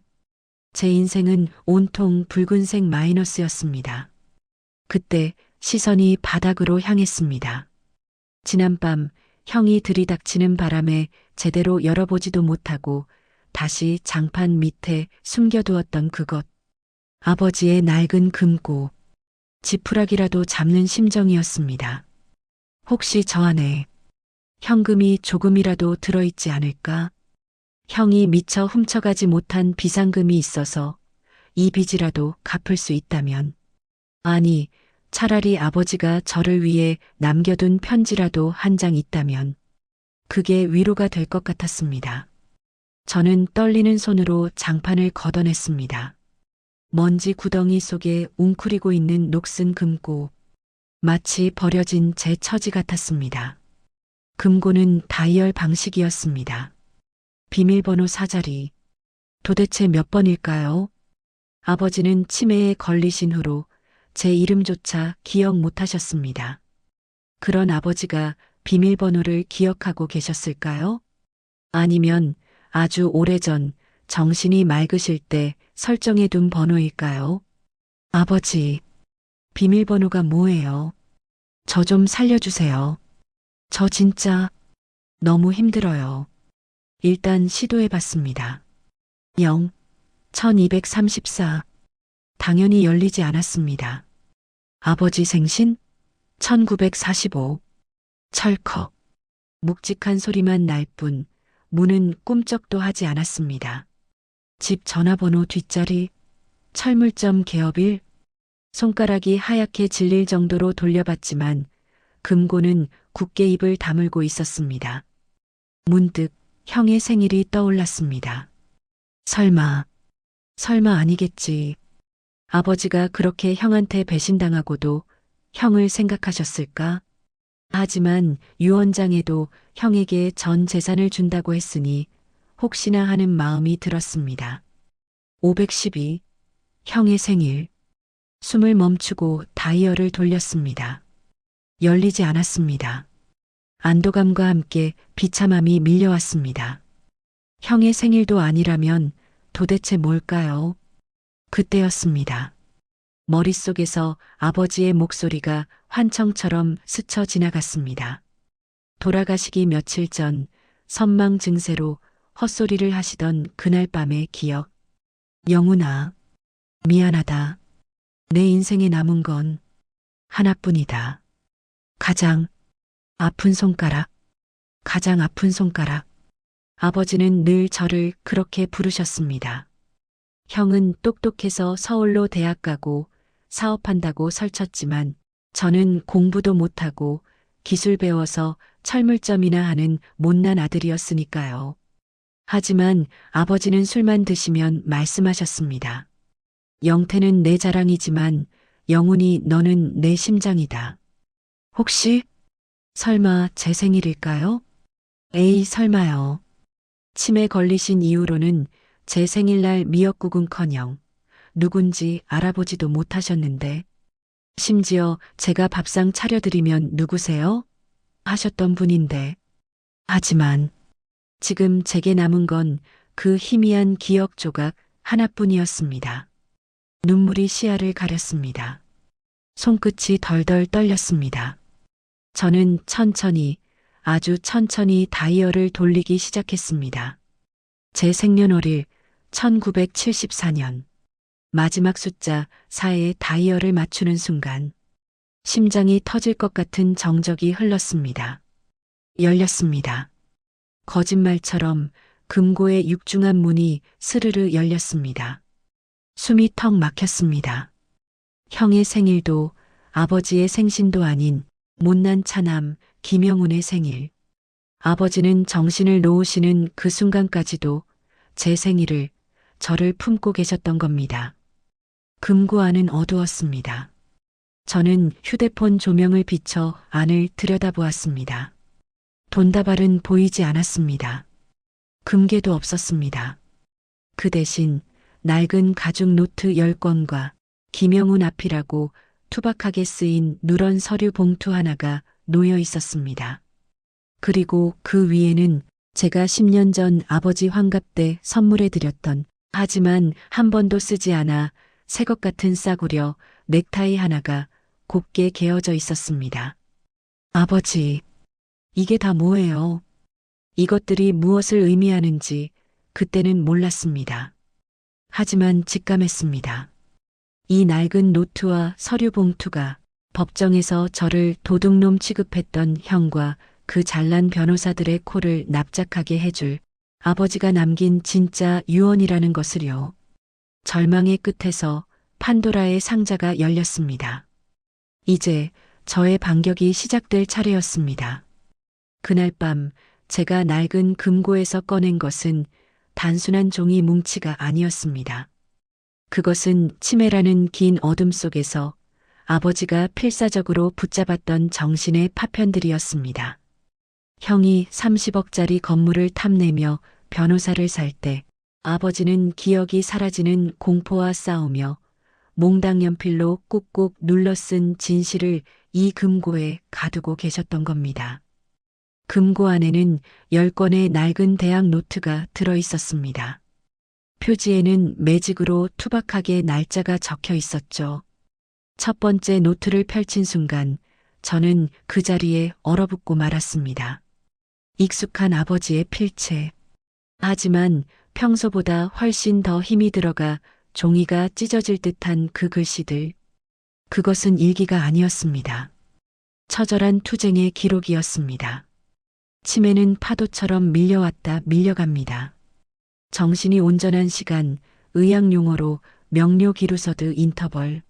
제 인생은 온통 붉은색 마이너스였습니다. 그때 시선이 바닥으로 향했습니다. 지난밤 형이 들이닥치는 바람에 제대로 열어보지도 못하고 다시 장판 밑에 숨겨두었던 그것. 아버지의 낡은 금고. 지푸라기라도 잡는 심정이었습니다. 혹시 저 안에 현금이 조금이라도 들어있지 않을까? 형이 미처 훔쳐가지 못한 비상금이 있어서 이 빚이라도 갚을 수 있다면. 아니, 차라리 아버지가 저를 위해 남겨둔 편지라도 한 장 있다면 그게 위로가 될 것 같았습니다. 저는 떨리는 손으로 장판을 걷어냈습니다. 먼지 구덩이 속에 웅크리고 있는 녹슨 금고. 마치 버려진 제 처지 같았습니다. 금고는 다이얼 방식이었습니다. 비밀번호 4자리. 도대체 몇 번일까요? 아버지는 치매에 걸리신 후로 제 이름조차 기억 못하셨습니다. 그런 아버지가 비밀번호를 기억하고 계셨을까요? 아니면 아주 오래전 정신이 맑으실 때 설정해둔 번호일까요? 아버지, 비밀번호가 뭐예요? 저 좀 살려주세요. 저 진짜 너무 힘들어요. 일단 시도해봤습니다. 0, 1234. 당연히 열리지 않았습니다. 아버지 생신? 1945. 철컥. 묵직한 소리만 날 뿐 문은 꿈쩍도 하지 않았습니다. 집 전화번호 뒷자리, 철물점 개업일. 손가락이 하얗게 질릴 정도로 돌려봤지만 금고는 굳게 입을 다물고 있었습니다. 문득 형의 생일이 떠올랐습니다. 설마 아니겠지. 아버지가 그렇게 형한테 배신당하고도 형을 생각하셨을까? 하지만 유언장에도 형에게 전 재산을 준다고 했으니 혹시나 하는 마음이 들었습니다. 512. 형의 생일. 숨을 멈추고 다이얼을 돌렸습니다. 열리지 않았습니다. 안도감과 함께 비참함이 밀려왔습니다. 형의 생일도 아니라면 도대체 뭘까요? 그때였습니다. 머릿속에서 아버지의 목소리가 환청처럼 스쳐 지나갔습니다. 돌아가시기 며칠 전 선망 증세로 헛소리를 하시던 그날 밤의 기억. 영훈아, 미안하다. 내 인생에 남은 건 하나뿐이다. 가장 아픈 손가락, 가장 아픈 손가락. 아버지는 늘 저를 그렇게 부르셨습니다. 형은 똑똑해서 서울로 대학 가고 사업한다고 설쳤지만 저는 공부도 못하고 기술 배워서 철물점이나 하는 못난 아들이었으니까요. 하지만 아버지는 술만 드시면 말씀하셨습니다. 영태는 내 자랑이지만 영훈이 너는 내 심장이다. 혹시 설마 제 생일일까요? 에이 설마요. 치매 걸리신 이후로는 제 생일날 미역국은커녕 누군지 알아보지도 못하셨는데 심지어 제가 밥상 차려드리면 누구세요? 하셨던 분인데 하지만 지금 제게 남은 건 그 희미한 기억 조각 하나뿐이었습니다. 눈물이 시야를 가렸습니다. 손끝이 덜덜 떨렸습니다. 저는 천천히, 아주 천천히 다이얼을 돌리기 시작했습니다. 제 생년월일 1974년. 마지막 숫자 4에 다이얼을 맞추는 순간 심장이 터질 것 같은 정적이 흘렀습니다. 열렸습니다. 거짓말처럼 금고의 육중한 문이 스르르 열렸습니다. 숨이 턱 막혔습니다. 형의 생일도 아버지의 생신도 아닌 못난 차남 김영훈의 생일. 아버지는 정신을 놓으시는 그 순간까지도 제 생일을 저를 품고 계셨던 겁니다. 금고 안은 어두웠습니다. 저는 휴대폰 조명을 비춰 안을 들여다보았습니다. 돈다발은 보이지 않았습니다. 금괴도 없었습니다. 그 대신 낡은 가죽 노트 10권과 김영훈 앞이라고 투박하게 쓰인 누런 서류 봉투 하나가 놓여 있었습니다. 그리고 그 위에는 제가 10년 전 아버지 환갑 때 선물해 드렸던 하지만 한 번도 쓰지 않아 새 것 같은 싸구려 넥타이 하나가 곱게 개어져 있었습니다. 아버지, 이게 다 뭐예요? 이것들이 무엇을 의미하는지 그때는 몰랐습니다. 하지만 직감했습니다. 이 낡은 노트와 서류 봉투가 법정에서 저를 도둑놈 취급했던 형과 그 잘난 변호사들의 코를 납작하게 해줄 아버지가 남긴 진짜 유언이라는 것을요. 절망의 끝에서 판도라의 상자가 열렸습니다. 이제 저의 반격이 시작될 차례였습니다. 그날 밤 제가 낡은 금고에서 꺼낸 것은 단순한 종이 뭉치가 아니었습니다. 그것은 치매라는 긴 어둠 속에서 아버지가 필사적으로 붙잡았던 정신의 파편들이었습니다. 형이 30억짜리 건물을 탐내며 변호사를 살 때 아버지는 기억이 사라지는 공포와 싸우며 몽당 연필로 꾹꾹 눌러 쓴 진실을 이 금고에 가두고 계셨던 겁니다. 금고 안에는 10권의 낡은 대학 노트가 들어 있었습니다. 표지에는 매직으로 투박하게 날짜가 적혀 있었죠. 첫 번째 노트를 펼친 순간 저는 그 자리에 얼어붙고 말았습니다. 익숙한 아버지의 필체. 하지만 평소보다 훨씬 더 힘이 들어가 종이가 찢어질 듯한 그 글씨들. 그것은 일기가 아니었습니다. 처절한 투쟁의 기록이었습니다. 치매는 파도처럼 밀려왔다 밀려갑니다. 정신이 온전한 시간, 의학 용어로 명료 기루서드 인터벌.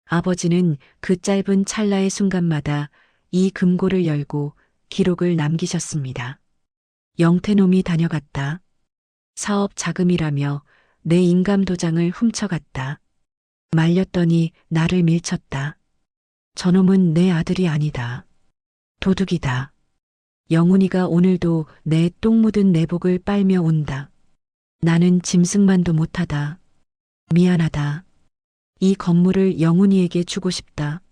아버지는 그 짧은 찰나의 순간마다 이 금고를 열고 기록을 남기셨습니다. 영태놈이 다녀갔다. 사업 자금이라며 내 인감 도장을 훔쳐갔다. 말렸더니 나를 밀쳤다. 저놈은 내 아들이 아니다. 도둑이다. 영훈이가 오늘도 내 똥 묻은 내복을 빨며 온다. 나는 짐승만도 못하다. 미안하다. 이 건물을 영훈이에게 주고 싶다.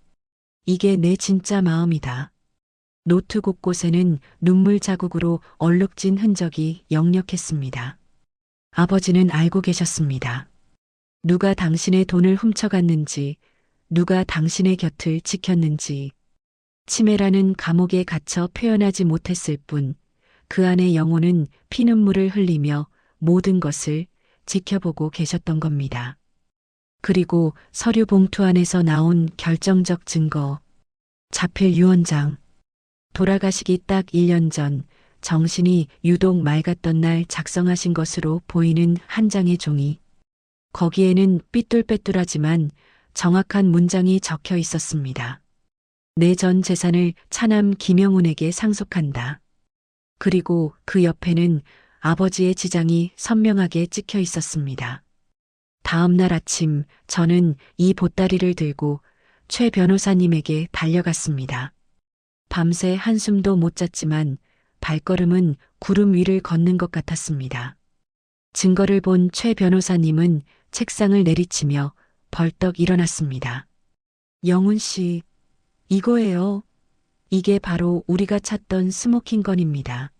이게 내 진짜 마음이다. 노트 곳곳에는 눈물 자국으로 얼룩진 흔적이 역력했습니다. 아버지는 알고 계셨습니다. 누가 당신의 돈을 훔쳐갔는지, 누가 당신의 곁을 지켰는지, 치매라는 감옥에 갇혀 표현하지 못했을 뿐, 그 안의 영혼은 피눈물을 흘리며 모든 것을 지켜보고 계셨던 겁니다. 그리고 서류 봉투 안에서 나온 결정적 증거, 자필 유언장. 돌아가시기 딱 1년 전 정신이 유독 맑았던 날 작성하신 것으로 보이는 한 장의 종이. 거기에는 삐뚤빼뚤하지만 정확한 문장이 적혀 있었습니다. 내 전 재산을 차남 김영훈에게 상속한다. 그리고 그 옆에는 아버지의 지장이 선명하게 찍혀 있었습니다. 다음 날 아침 저는 이 보따리를 들고 최 변호사님에게 달려갔습니다. 밤새 한숨도 못 잤지만 발걸음은 구름 위를 걷는 것 같았습니다. 증거를 본 최 변호사님은 책상을 내리치며 벌떡 일어났습니다. 영훈 씨, 이거예요. 이게 바로 우리가 찾던 스모킹건입니다.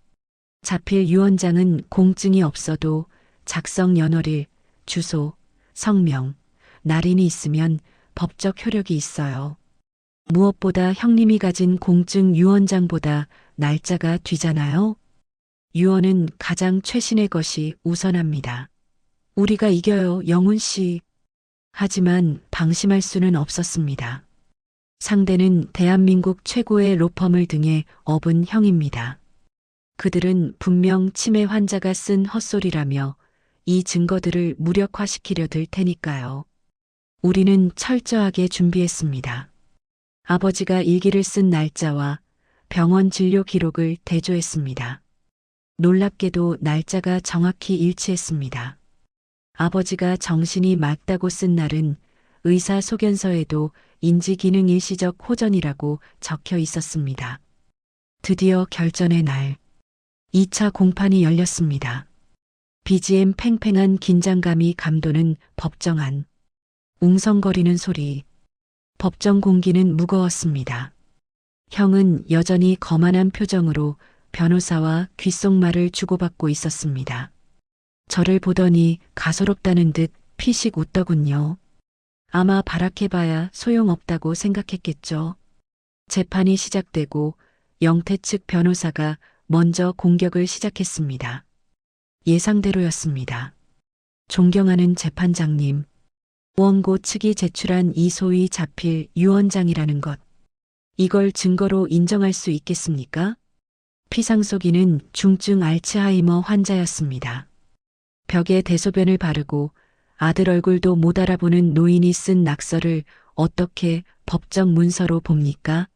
자필 유언장은 공증이 없어도 작성 연월일, 주소, 성명, 날인이 있으면 법적 효력이 있어요. 무엇보다 형님이 가진 공증 유언장보다 날짜가 뒤잖아요. 유언은 가장 최신의 것이 우선합니다. 우리가 이겨요, 영훈 씨. 하지만 방심할 수는 없었습니다. 상대는 대한민국 최고의 로펌을 등에 업은 형입니다. 그들은 분명 치매 환자가 쓴 헛소리라며 이 증거들을 무력화시키려 들 테니까요. 우리는 철저하게 준비했습니다. 아버지가 일기를 쓴 날짜와 병원 진료 기록을 대조했습니다. 놀랍게도 날짜가 정확히 일치했습니다. 아버지가 정신이 맑다고 쓴 날은 의사 소견서에도 인지기능 일시적 호전이라고 적혀 있었습니다. 드디어 결전의 날. 2차 공판이 열렸습니다. BGM 팽팽한 긴장감이 감도는 법정 안. 웅성거리는 소리. 법정 공기는 무거웠습니다. 형은 여전히 거만한 표정으로 변호사와 귓속말을 주고받고 있었습니다. 저를 보더니 가소롭다는 듯 피식 웃더군요. 아마 발악해봐야 소용없다고 생각했겠죠. 재판이 시작되고 영태 측 변호사가 먼저 공격을 시작했습니다. 예상대로였습니다. 존경하는 재판장님, 원고 측이 제출한 이 소위 자필 유언장이라는 것, 이걸 증거로 인정할 수 있겠습니까? 피상속인은 중증 알츠하이머 환자였습니다. 벽에 대소변을 바르고 아들 얼굴도 못 알아보는 노인이 쓴 낙서를 어떻게 법정 문서로 봅니까?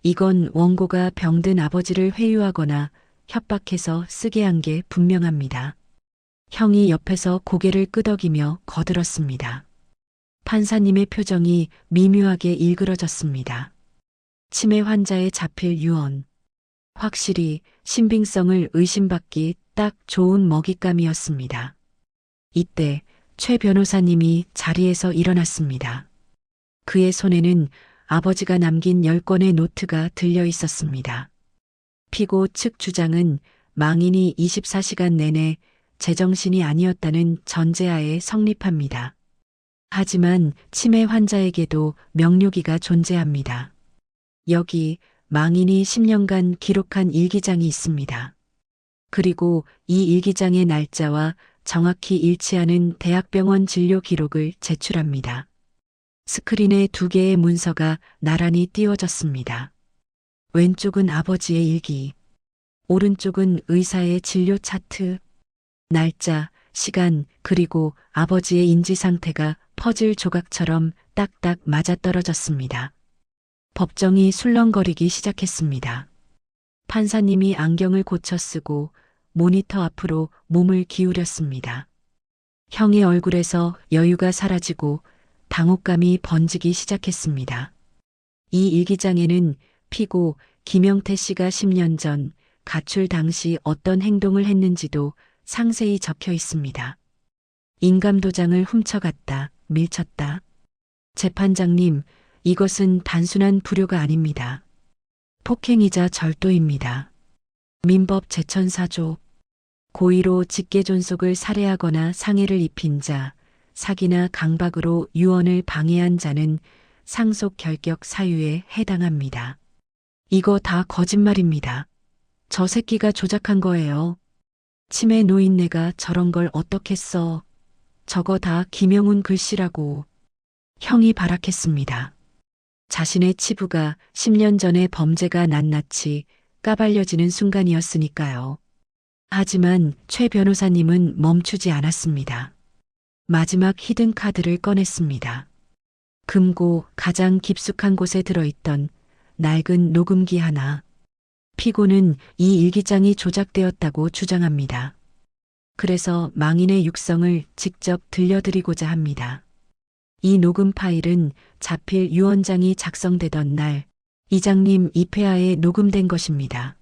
이건 원고가 병든 아버지를 회유하거나 협박해서 쓰게 한 게 분명합니다. 형이 옆에서 고개를 끄덕이며 거들었습니다. 판사님의 표정이 미묘하게 일그러졌습니다. 치매 환자의 자필 유언. 확실히 신빙성을 의심받기 딱 좋은 먹잇감이었습니다. 이때 최 변호사님이 자리에서 일어났습니다. 그의 손에는 아버지가 남긴 10건의 노트가 들려 있었습니다. 피고 측 주장은 망인이 24시간 내내 제정신이 아니었다는 전제하에 성립합니다. 하지만 치매 환자에게도 명료기가 존재합니다. 여기 망인이 10년간 기록한 일기장이 있습니다. 그리고 이 일기장의 날짜와 정확히 일치하는 대학병원 진료 기록을 제출합니다. 스크린에 2개의 문서가 나란히 띄워졌습니다. 왼쪽은 아버지의 일기, 오른쪽은 의사의 진료 차트, 날짜, 시간, 그리고 아버지의 인지 상태가 퍼즐 조각처럼 딱딱 맞아떨어졌습니다. 법정이 술렁거리기 시작했습니다. 판사님이 안경을 고쳐 쓰고 모니터 앞으로 몸을 기울였습니다. 형의 얼굴에서 여유가 사라지고 당혹감이 번지기 시작했습니다. 이 일기장에는 피고 김영태 씨가 10년 전 가출 당시 어떤 행동을 했는지도 상세히 적혀 있습니다. 인감도장을 훔쳐갔다, 밀쳤다. 재판장님, 이것은 단순한 불효가 아닙니다. 폭행이자 절도입니다. 민법 제1004조. 고의로 직계존속을 살해하거나 상해를 입힌 자, 사기나 강박으로 유언을 방해한 자는 상속 결격 사유에 해당합니다. 이거 다 거짓말입니다. 저 새끼가 조작한 거예요. 치매 노인네가 저런 걸 어떻게 써. 저거 다 김영훈 글씨라고. 형이 발악했습니다. 자신의 치부가 10년 전의 범죄가 낱낱이 까발려지는 순간이었으니까요. 하지만 최 변호사님은 멈추지 않았습니다. 마지막 히든 카드를 꺼냈습니다. 금고 가장 깊숙한 곳에 들어있던 낡은 녹음기 하나. 피고는 이 일기장이 조작되었다고 주장합니다. 그래서 망인의 육성을 직접 들려드리고자 합니다. 이 녹음 파일은 자필 유언장이 작성되던 날 이장님 입회하에 녹음된 것입니다.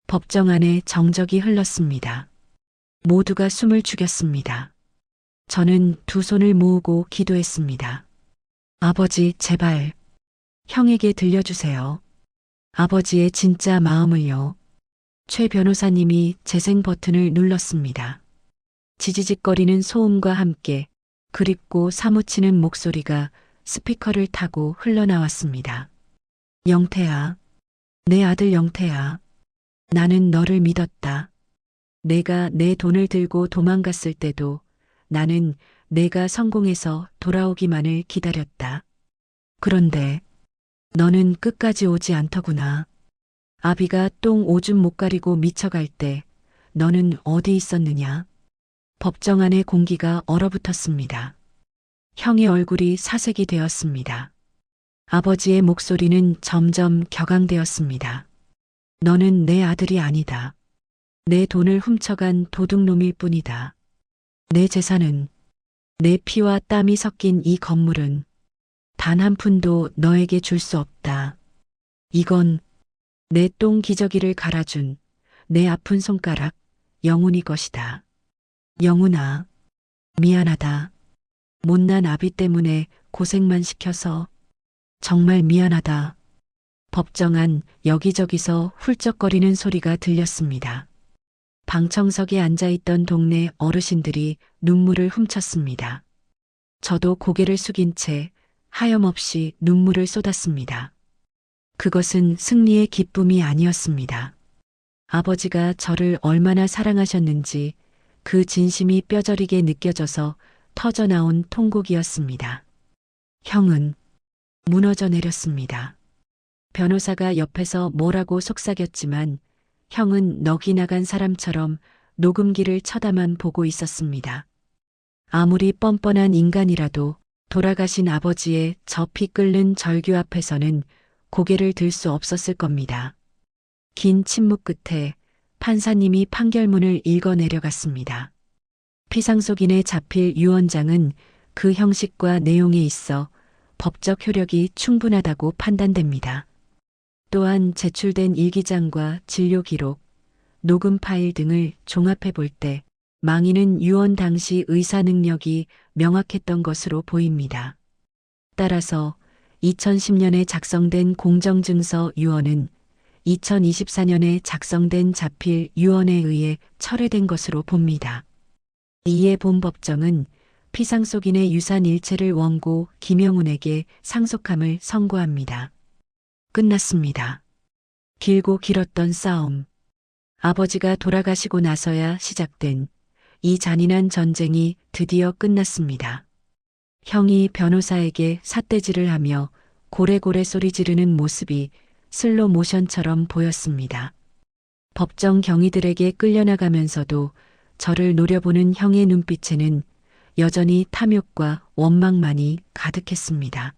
법정 안에 정적이 흘렀습니다. 모두가 숨을 죽였습니다. 저는 두 손을 모으고 기도했습니다. 아버지, 제발 형에게 들려주세요. 아버지의 진짜 마음을요. 최 변호사님이 재생 버튼을 눌렀습니다. 지지직거리는 소음과 함께 그립고 사무치는 목소리가 스피커를 타고 흘러나왔습니다. 영태야, 내 아들 영태야. 나는 너를 믿었다. 내가 내 돈을 들고 도망갔을 때도 나는 내가 성공해서 돌아오기만을 기다렸다. 그런데 너는 끝까지 오지 않더구나. 아비가 똥 오줌 못 가리고 미쳐갈 때 너는 어디 있었느냐? 법정 안의 공기가 얼어붙었습니다. 형의 얼굴이 사색이 되었습니다. 아버지의 목소리는 점점 격앙되었습니다. 너는 내 아들이 아니다. 내 돈을 훔쳐간 도둑놈일 뿐이다. 내 재산은 내 피와 땀이 섞인 이 건물은 단 한 푼도 너에게 줄 수 없다. 이건 내 똥 기저귀를 갈아준 내 아픈 손가락 영훈이 것이다. 영훈아, 미안하다. 못난 아비 때문에 고생만 시켜서 정말 미안하다. 법정 안 여기저기서 훌쩍거리는 소리가 들렸습니다. 방청석에 앉아있던 동네 어르신들이 눈물을 훔쳤습니다. 저도 고개를 숙인 채 하염없이 눈물을 쏟았습니다. 그것은 승리의 기쁨이 아니었습니다. 아버지가 저를 얼마나 사랑하셨는지 그 진심이 뼈저리게 느껴져서 터져나온 통곡이었습니다. 형은 무너져 내렸습니다. 변호사가 옆에서 뭐라고 속삭였지만 형은 넋이 나간 사람처럼 녹음기를 쳐다만 보고 있었습니다. 아무리 뻔뻔한 인간이라도 돌아가신 아버지의 저 피 끓는 절규 앞에서는 고개를 들 수 없었을 겁니다. 긴 침묵 끝에 판사님이 판결문을 읽어 내려갔습니다. 피상속인에 잡힐 유언장은 그 형식과 내용에 있어 법적 효력이 충분하다고 판단됩니다. 또한 제출된 일기장과 진료 기록, 녹음 파일 등을 종합해 볼 때 망인은 유언 당시 의사 능력이 명확했던 것으로 보입니다. 따라서 2010년에 작성된 공정증서 유언은 2024년에 작성된 자필 유언에 의해 철회된 것으로 봅니다. 이에 본 법정은 피상속인의 유산 일체를 원고 김영훈에게 상속함을 선고합니다. 끝났습니다. 길고 길었던 싸움. 아버지가 돌아가시고 나서야 시작된 이 잔인한 전쟁이 드디어 끝났습니다. 형이 변호사에게 삿대질을 하며 고래고래 소리 지르는 모습이 슬로 모션처럼 보였습니다. 법정 경위들에게 끌려나가면서도 저를 노려보는 형의 눈빛에는 여전히 탐욕과 원망만이 가득했습니다.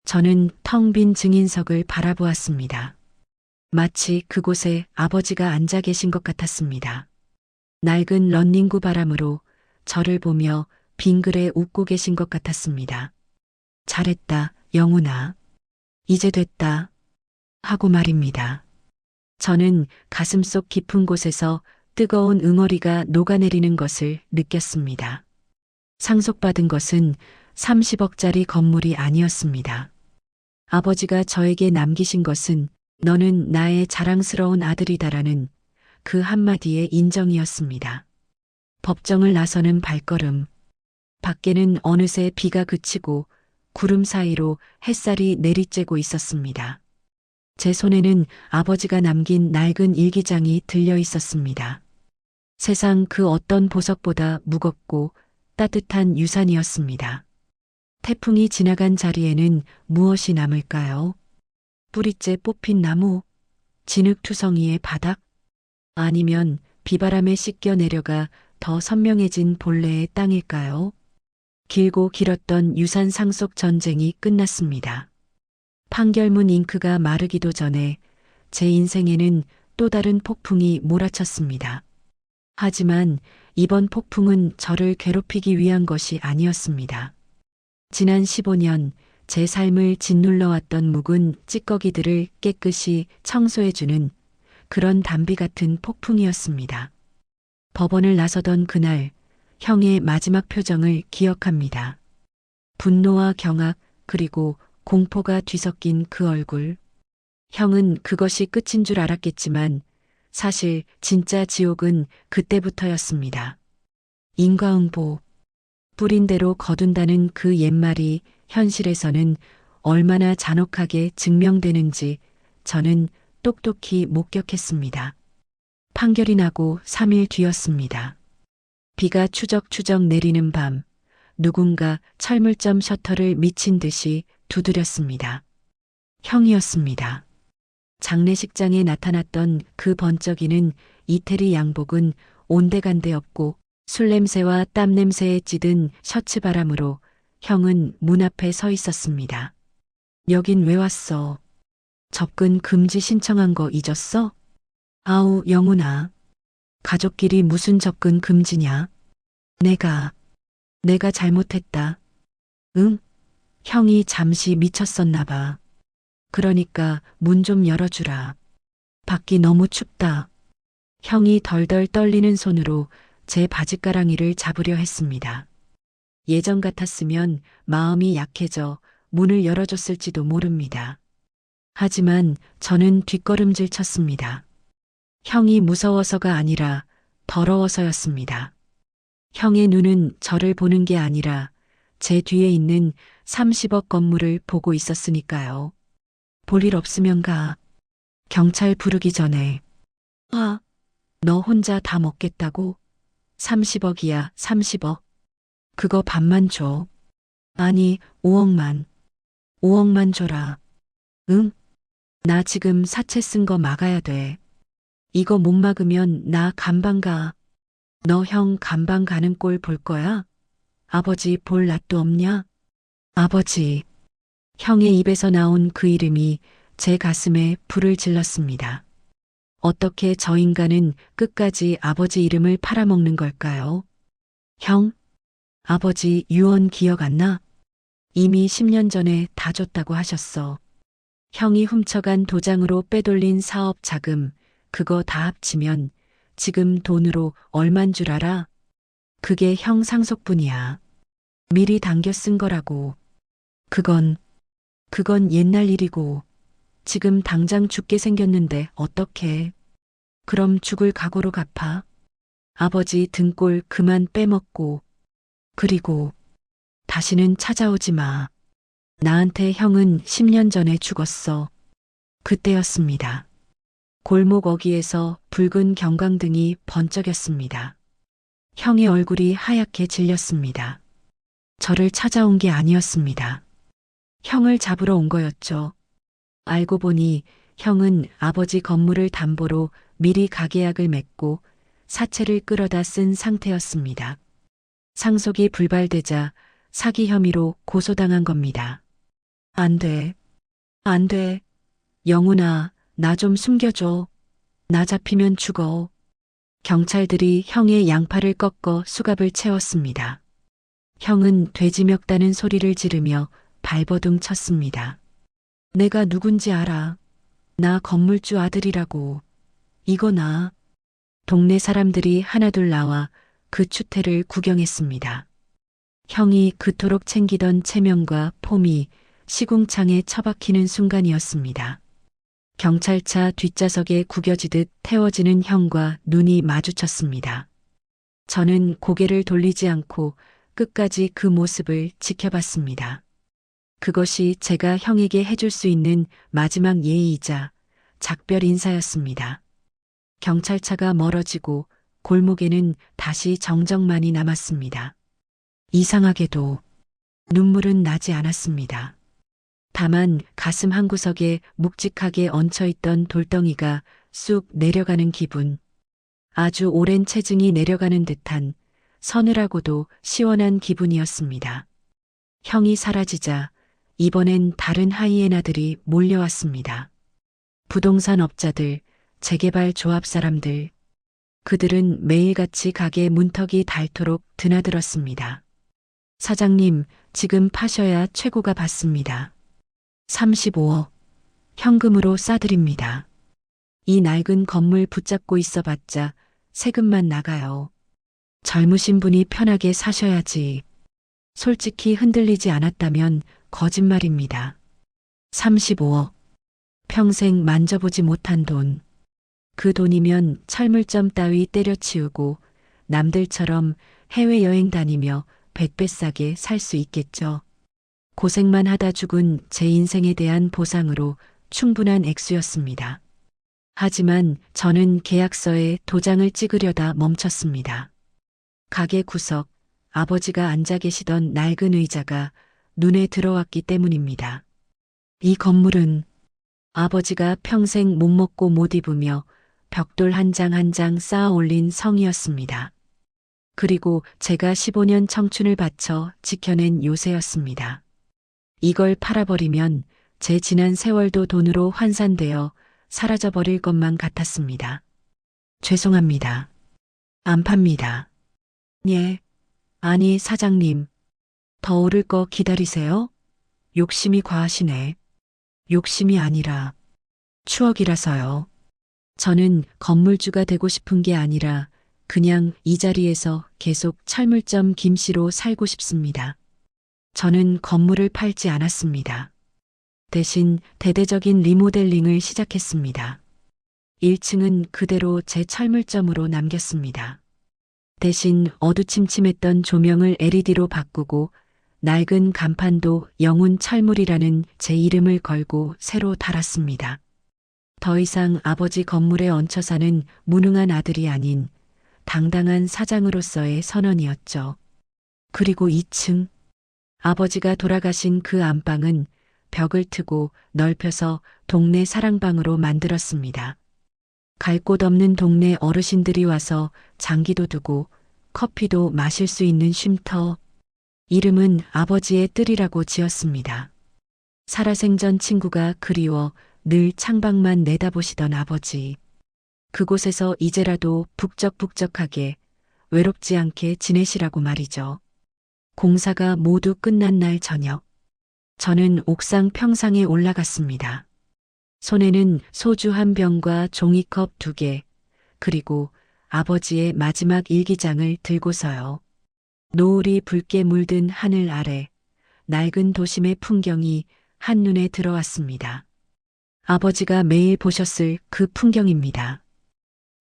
저는 텅 빈 증인석을 바라보았습니다. 마치 그곳에 아버지가 앉아 계신 것 같았습니다. 낡은 런닝구 바람으로 저를 보며 빙그레 웃고 계신 것 같았습니다. 잘했다, 영훈아. 이제 됐다. 하고 말입니다. 저는 가슴속 깊은 곳에서 뜨거운 응어리가 녹아내리는 것을 느꼈습니다. 상속받은 것은 30억짜리 건물이 아니었습니다. 아버지가 저에게 남기신 것은 너는 나의 자랑스러운 아들이다라는 그 한마디의 인정이었습니다. 법정을 나서는 발걸음. 밖에는 어느새 비가 그치고 구름 사이로 햇살이 내리쬐고 있었습니다. 제 손에는 아버지가 남긴 낡은 일기장이 들려 있었습니다. 세상 그 어떤 보석보다 무겁고 따뜻한 유산이었습니다. 태풍이 지나간 자리에는 무엇이 남을까요? 뿌리째 뽑힌 나무, 진흙투성이의 바닥, 아니면 비바람에 씻겨 내려가 더 선명해진 본래의 땅일까요? 길고 길었던 유산 상속 전쟁이 끝났습니다. 판결문 잉크가 마르기도 전에 제 인생에는 또 다른 폭풍이 몰아쳤습니다. 하지만 이번 폭풍은 저를 괴롭히기 위한 것이 아니었습니다. 지난 15년 제 삶을 짓눌러왔던 묵은 찌꺼기들을 깨끗이 청소해주는 그런 담비 같은 폭풍이었습니다. 법원을 나서던 그날 형의 마지막 표정을 기억합니다. 분노와 경악 그리고 공포가 뒤섞인 그 얼굴. 형은 그것이 끝인 줄 알았겠지만 사실 진짜 지옥은 그때부터였습니다. 인과응보. 뿌린 대로 거둔다는 그 옛말이 현실에서는 얼마나 잔혹하게 증명되는지 저는 똑똑히 목격했습니다. 판결이 나고 3일 뒤였습니다. 비가 추적추적 내리는 밤, 누군가 철물점 셔터를 미친 듯이 두드렸습니다. 형이었습니다. 장례식장에 나타났던 그 번쩍이는 이태리 양복은 온데간데 없고 술 냄새와 땀 냄새에 찌든 셔츠 바람으로 형은 문 앞에 서 있었습니다. 여긴 왜 왔어? 접근 금지 신청한 거 잊었어? 아우, 영훈아. 가족끼리 무슨 접근 금지냐? 내가 내가 잘못했다. 응? 형이 잠시 미쳤었나 봐. 그러니까 문 좀 열어주라. 밖이 너무 춥다. 형이 덜덜 떨리는 손으로 제 바짓가랑이를 잡으려 했습니다. 예전 같았으면 마음이 약해져 문을 열어줬을지도 모릅니다. 하지만 저는 뒷걸음질 쳤습니다. 형이 무서워서가 아니라 더러워서였습니다. 형의 눈은 저를 보는 게 아니라 제 뒤에 있는 30억 건물을 보고 있었으니까요. 볼 일 없으면 가. 경찰 부르기 전에. 아, 너 혼자 다 먹겠다고? 30억이야, 30억. 그거 반만 줘. 아니, 5억만. 5억만 줘라. 응? 나 지금 사채 쓴 거 막아야 돼. 이거 못 막으면 나 감방 가. 너 형 감방 가는 꼴 볼 거야? 아버지 볼 낯도 없냐? 아버지. 형의 입에서 나온 그 이름이 제 가슴에 불을 질렀습니다. 어떻게 저 인간은 끝까지 아버지 이름을 팔아먹는 걸까요? 형? 아버지 유언 기억 안 나? 이미 10년 전에 다 줬다고 하셨어. 형이 훔쳐간 도장으로 빼돌린 사업 자금, 그거 다 합치면 지금 돈으로 얼만 줄 알아? 그게 형 상속분이야. 미리 당겨 쓴 거라고. 그건 옛날 일이고 지금 당장 죽게 생겼는데 어떡해. 그럼 죽을 각오로 갚아. 아버지 등골 그만 빼먹고 그리고 다시는 찾아오지 마. 나한테 형은 10년 전에 죽었어. 그때였습니다. 골목 어귀에서 붉은 경광등이 번쩍였습니다. 형의 얼굴이 하얗게 질렸습니다. 저를 찾아온 게 아니었습니다. 형을 잡으러 온 거였죠. 알고 보니 형은 아버지 건물을 담보로 미리 가계약을 맺고 사채를 끌어다 쓴 상태였습니다. 상속이 불발되자 사기 혐의로 고소당한 겁니다. 안 돼. 안 돼. 영훈아, 나 좀 숨겨줘. 나 잡히면 죽어. 경찰들이 형의 양팔을 꺾어 수갑을 채웠습니다. 형은 돼지 멱다는 소리를 지르며 발버둥 쳤습니다. 내가 누군지 알아. 나 건물주 아들이라고. 이거 나. 동네 사람들이 하나둘 나와 그 추태를 구경했습니다. 형이 그토록 챙기던 체면과 폼이 시궁창에 처박히는 순간이었습니다. 경찰차 뒷좌석에 구겨지듯 태워지는 형과 눈이 마주쳤습니다. 저는 고개를 돌리지 않고 끝까지 그 모습을 지켜봤습니다. 그것이 제가 형에게 해줄 수 있는 마지막 예의이자 작별 인사였습니다. 경찰차가 멀어지고 골목에는 다시 정적만이 남았습니다. 이상하게도 눈물은 나지 않았습니다. 다만 가슴 한구석에 묵직하게 얹혀있던 돌덩이가 쑥 내려가는 기분, 아주 오랜 체증이 내려가는 듯한 서늘하고도 시원한 기분이었습니다. 형이 사라지자 이번엔 다른 하이에나들이 몰려왔습니다. 부동산 업자들, 재개발 조합 사람들, 그들은 매일같이 가게 문턱이 닳도록 드나들었습니다. 사장님, 지금 파셔야 최고가 받습니다. 35억. 현금으로 싸드립니다. 이 낡은 건물 붙잡고 있어봤자 세금만 나가요. 젊으신 분이 편하게 사셔야지. 솔직히 흔들리지 않았다면 거짓말입니다. 35억. 평생 만져보지 못한 돈. 그 돈이면 철물점 따위 때려치우고 남들처럼 해외여행 다니며 뱃뱃싸게 살 수 있겠죠. 고생만 하다 죽은 제 인생에 대한 보상으로 충분한 액수였습니다. 하지만 저는 계약서에 도장을 찍으려다 멈췄습니다. 가게 구석, 아버지가 앉아 계시던 낡은 의자가 눈에 들어왔기 때문입니다. 이 건물은 아버지가 평생 못 먹고 못 입으며 벽돌 한 장 한 장 쌓아 올린 성이었습니다. 그리고 제가 15년 청춘을 바쳐 지켜낸 요새였습니다. 이걸 팔아버리면 제 지난 세월도 돈으로 환산되어 사라져버릴 것만 같았습니다. 죄송합니다. 안 팝니다. 예, 아니, 사장님. 더 오를 거 기다리세요? 욕심이 과하시네. 욕심이 아니라 추억이라서요. 저는 건물주가 되고 싶은 게 아니라 그냥 이 자리에서 계속 철물점 김씨로 살고 싶습니다. 저는 건물을 팔지 않았습니다. 대신 대대적인 리모델링을 시작했습니다. 1층은 그대로 제 철물점으로 남겼습니다. 대신 어두침침했던 조명을 LED로 바꾸고 낡은 간판도 영훈 철물이라는 제 이름을 걸고 새로 달았습니다. 더 이상 아버지 건물에 얹혀 사는 무능한 아들이 아닌 당당한 사장으로서의 선언이었죠. 그리고 2층. 아버지가 돌아가신 그 안방은 벽을 트고 넓혀서 동네 사랑방으로 만들었습니다. 갈 곳 없는 동네 어르신들이 와서 장기도 두고 커피도 마실 수 있는 쉼터. 이름은 아버지의 뜰이라고 지었습니다. 살아생전 친구가 그리워 늘 창밖만 내다보시던 아버지. 그곳에서 이제라도 북적북적하게 외롭지 않게 지내시라고 말이죠. 공사가 모두 끝난 날 저녁. 저는 옥상 평상에 올라갔습니다. 손에는 소주 한 병과 종이컵 2개, 그리고 아버지의 마지막 일기장을 들고서요. 노을이 붉게 물든 하늘 아래 낡은 도심의 풍경이 한눈에 들어왔습니다. 아버지가 매일 보셨을 그 풍경입니다.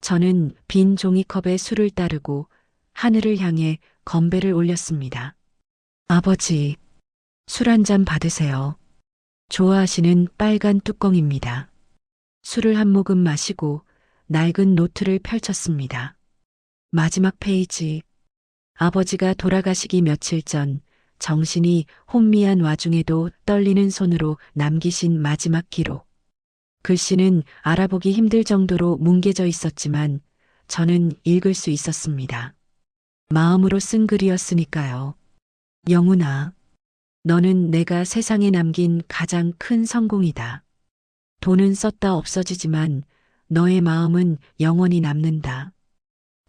저는 빈 종이컵에 술을 따르고 하늘을 향해 건배를 올렸습니다. 아버지, 술 한 잔 받으세요. 좋아하시는 빨간 뚜껑입니다. 술을 한 모금 마시고 낡은 노트를 펼쳤습니다. 마지막 페이지. 아버지가 돌아가시기 며칠 전 정신이 혼미한 와중에도 떨리는 손으로 남기신 마지막 기록. 글씨는 알아보기 힘들 정도로 뭉개져 있었지만 저는 읽을 수 있었습니다. 마음으로 쓴 글이었으니까요. 영훈아, 너는 내가 세상에 남긴 가장 큰 성공이다. 돈은 썼다 없어지지만 너의 마음은 영원히 남는다.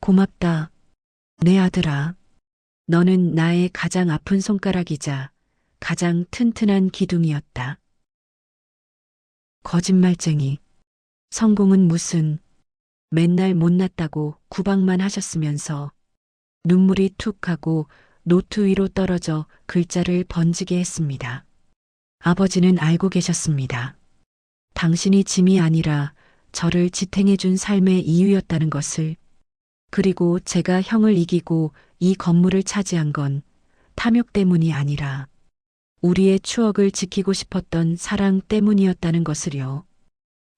고맙다, 내 아들아. 너는 나의 가장 아픈 손가락이자 가장 튼튼한 기둥이었다. 거짓말쟁이. 성공은 무슨, 맨날 못났다고 구박만 하셨으면서. 눈물이 툭 하고 노트 위로 떨어져 글자를 번지게 했습니다. 아버지는 알고 계셨습니다. 당신이 짐이 아니라 저를 지탱해준 삶의 이유였다는 것을. 그리고 제가 형을 이기고 이 건물을 차지한 건 탐욕 때문이 아니라 우리의 추억을 지키고 싶었던 사랑 때문이었다는 것을요.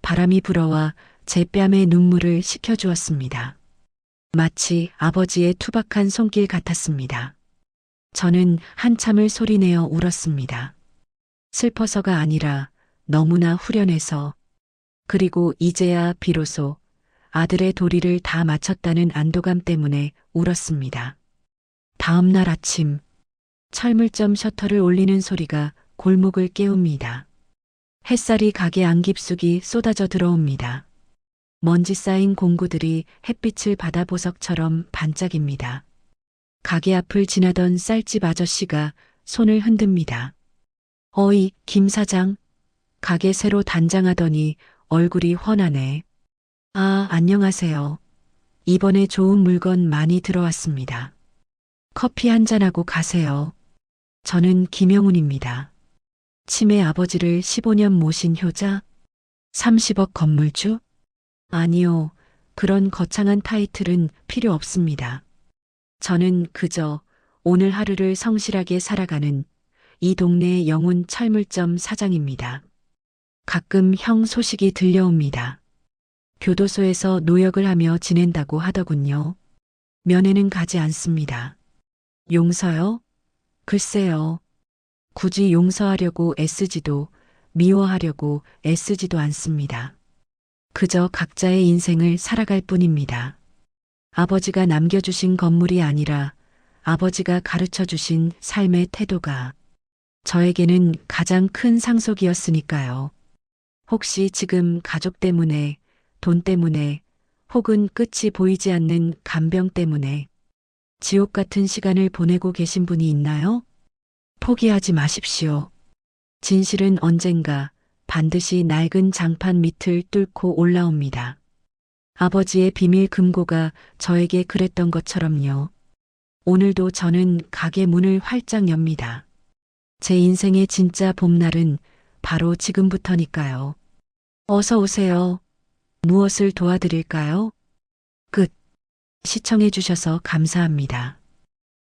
바람이 불어와 제 뺨에 눈물을 식혀주었습니다. 마치 아버지의 투박한 손길 같았습니다. 저는 한참을 소리내어 울었습니다. 슬퍼서가 아니라 너무나 후련해서, 그리고 이제야 비로소 아들의 도리를 다 마쳤다는 안도감 때문에 울었습니다. 다음 날 아침, 철물점 셔터를 올리는 소리가 골목을 깨웁니다. 햇살이 가게 안 깊숙이 쏟아져 들어옵니다. 먼지 쌓인 공구들이 햇빛을 받아 보석처럼 반짝입니다. 가게 앞을 지나던 쌀집 아저씨가 손을 흔듭니다. 어이, 김 사장. 가게 새로 단장하더니 얼굴이 훤하네. 아, 안녕하세요. 이번에 좋은 물건 많이 들어왔습니다. 커피 한 잔하고 가세요. 저는 김영훈입니다. 치매 아버지를 15년 모신 효자? 30억 건물주? 아니요, 그런 거창한 타이틀은 필요 없습니다. 저는 그저 오늘 하루를 성실하게 살아가는 이 동네의 영훈 철물점 사장입니다. 가끔 형 소식이 들려옵니다. 교도소에서 노역을 하며 지낸다고 하더군요. 면회는 가지 않습니다. 용서요? 글쎄요. 굳이 용서하려고 애쓰지도 미워하려고 애쓰지도 않습니다. 그저 각자의 인생을 살아갈 뿐입니다. 아버지가 남겨주신 건물이 아니라 아버지가 가르쳐 주신 삶의 태도가 저에게는 가장 큰 상속이었으니까요. 혹시 지금 가족 때문에, 돈 때문에, 혹은 끝이 보이지 않는 간병 때문에 지옥 같은 시간을 보내고 계신 분이 있나요? 포기하지 마십시오. 진실은 언젠가 반드시 낡은 장판 밑을 뚫고 올라옵니다. 아버지의 비밀 금고가 저에게 그랬던 것처럼요. 오늘도 저는 가게 문을 활짝 엽니다. 제 인생의 진짜 봄날은 바로 지금부터니까요. 어서 오세요. 무엇을 도와드릴까요? 끝. 시청해 주셔서 감사합니다.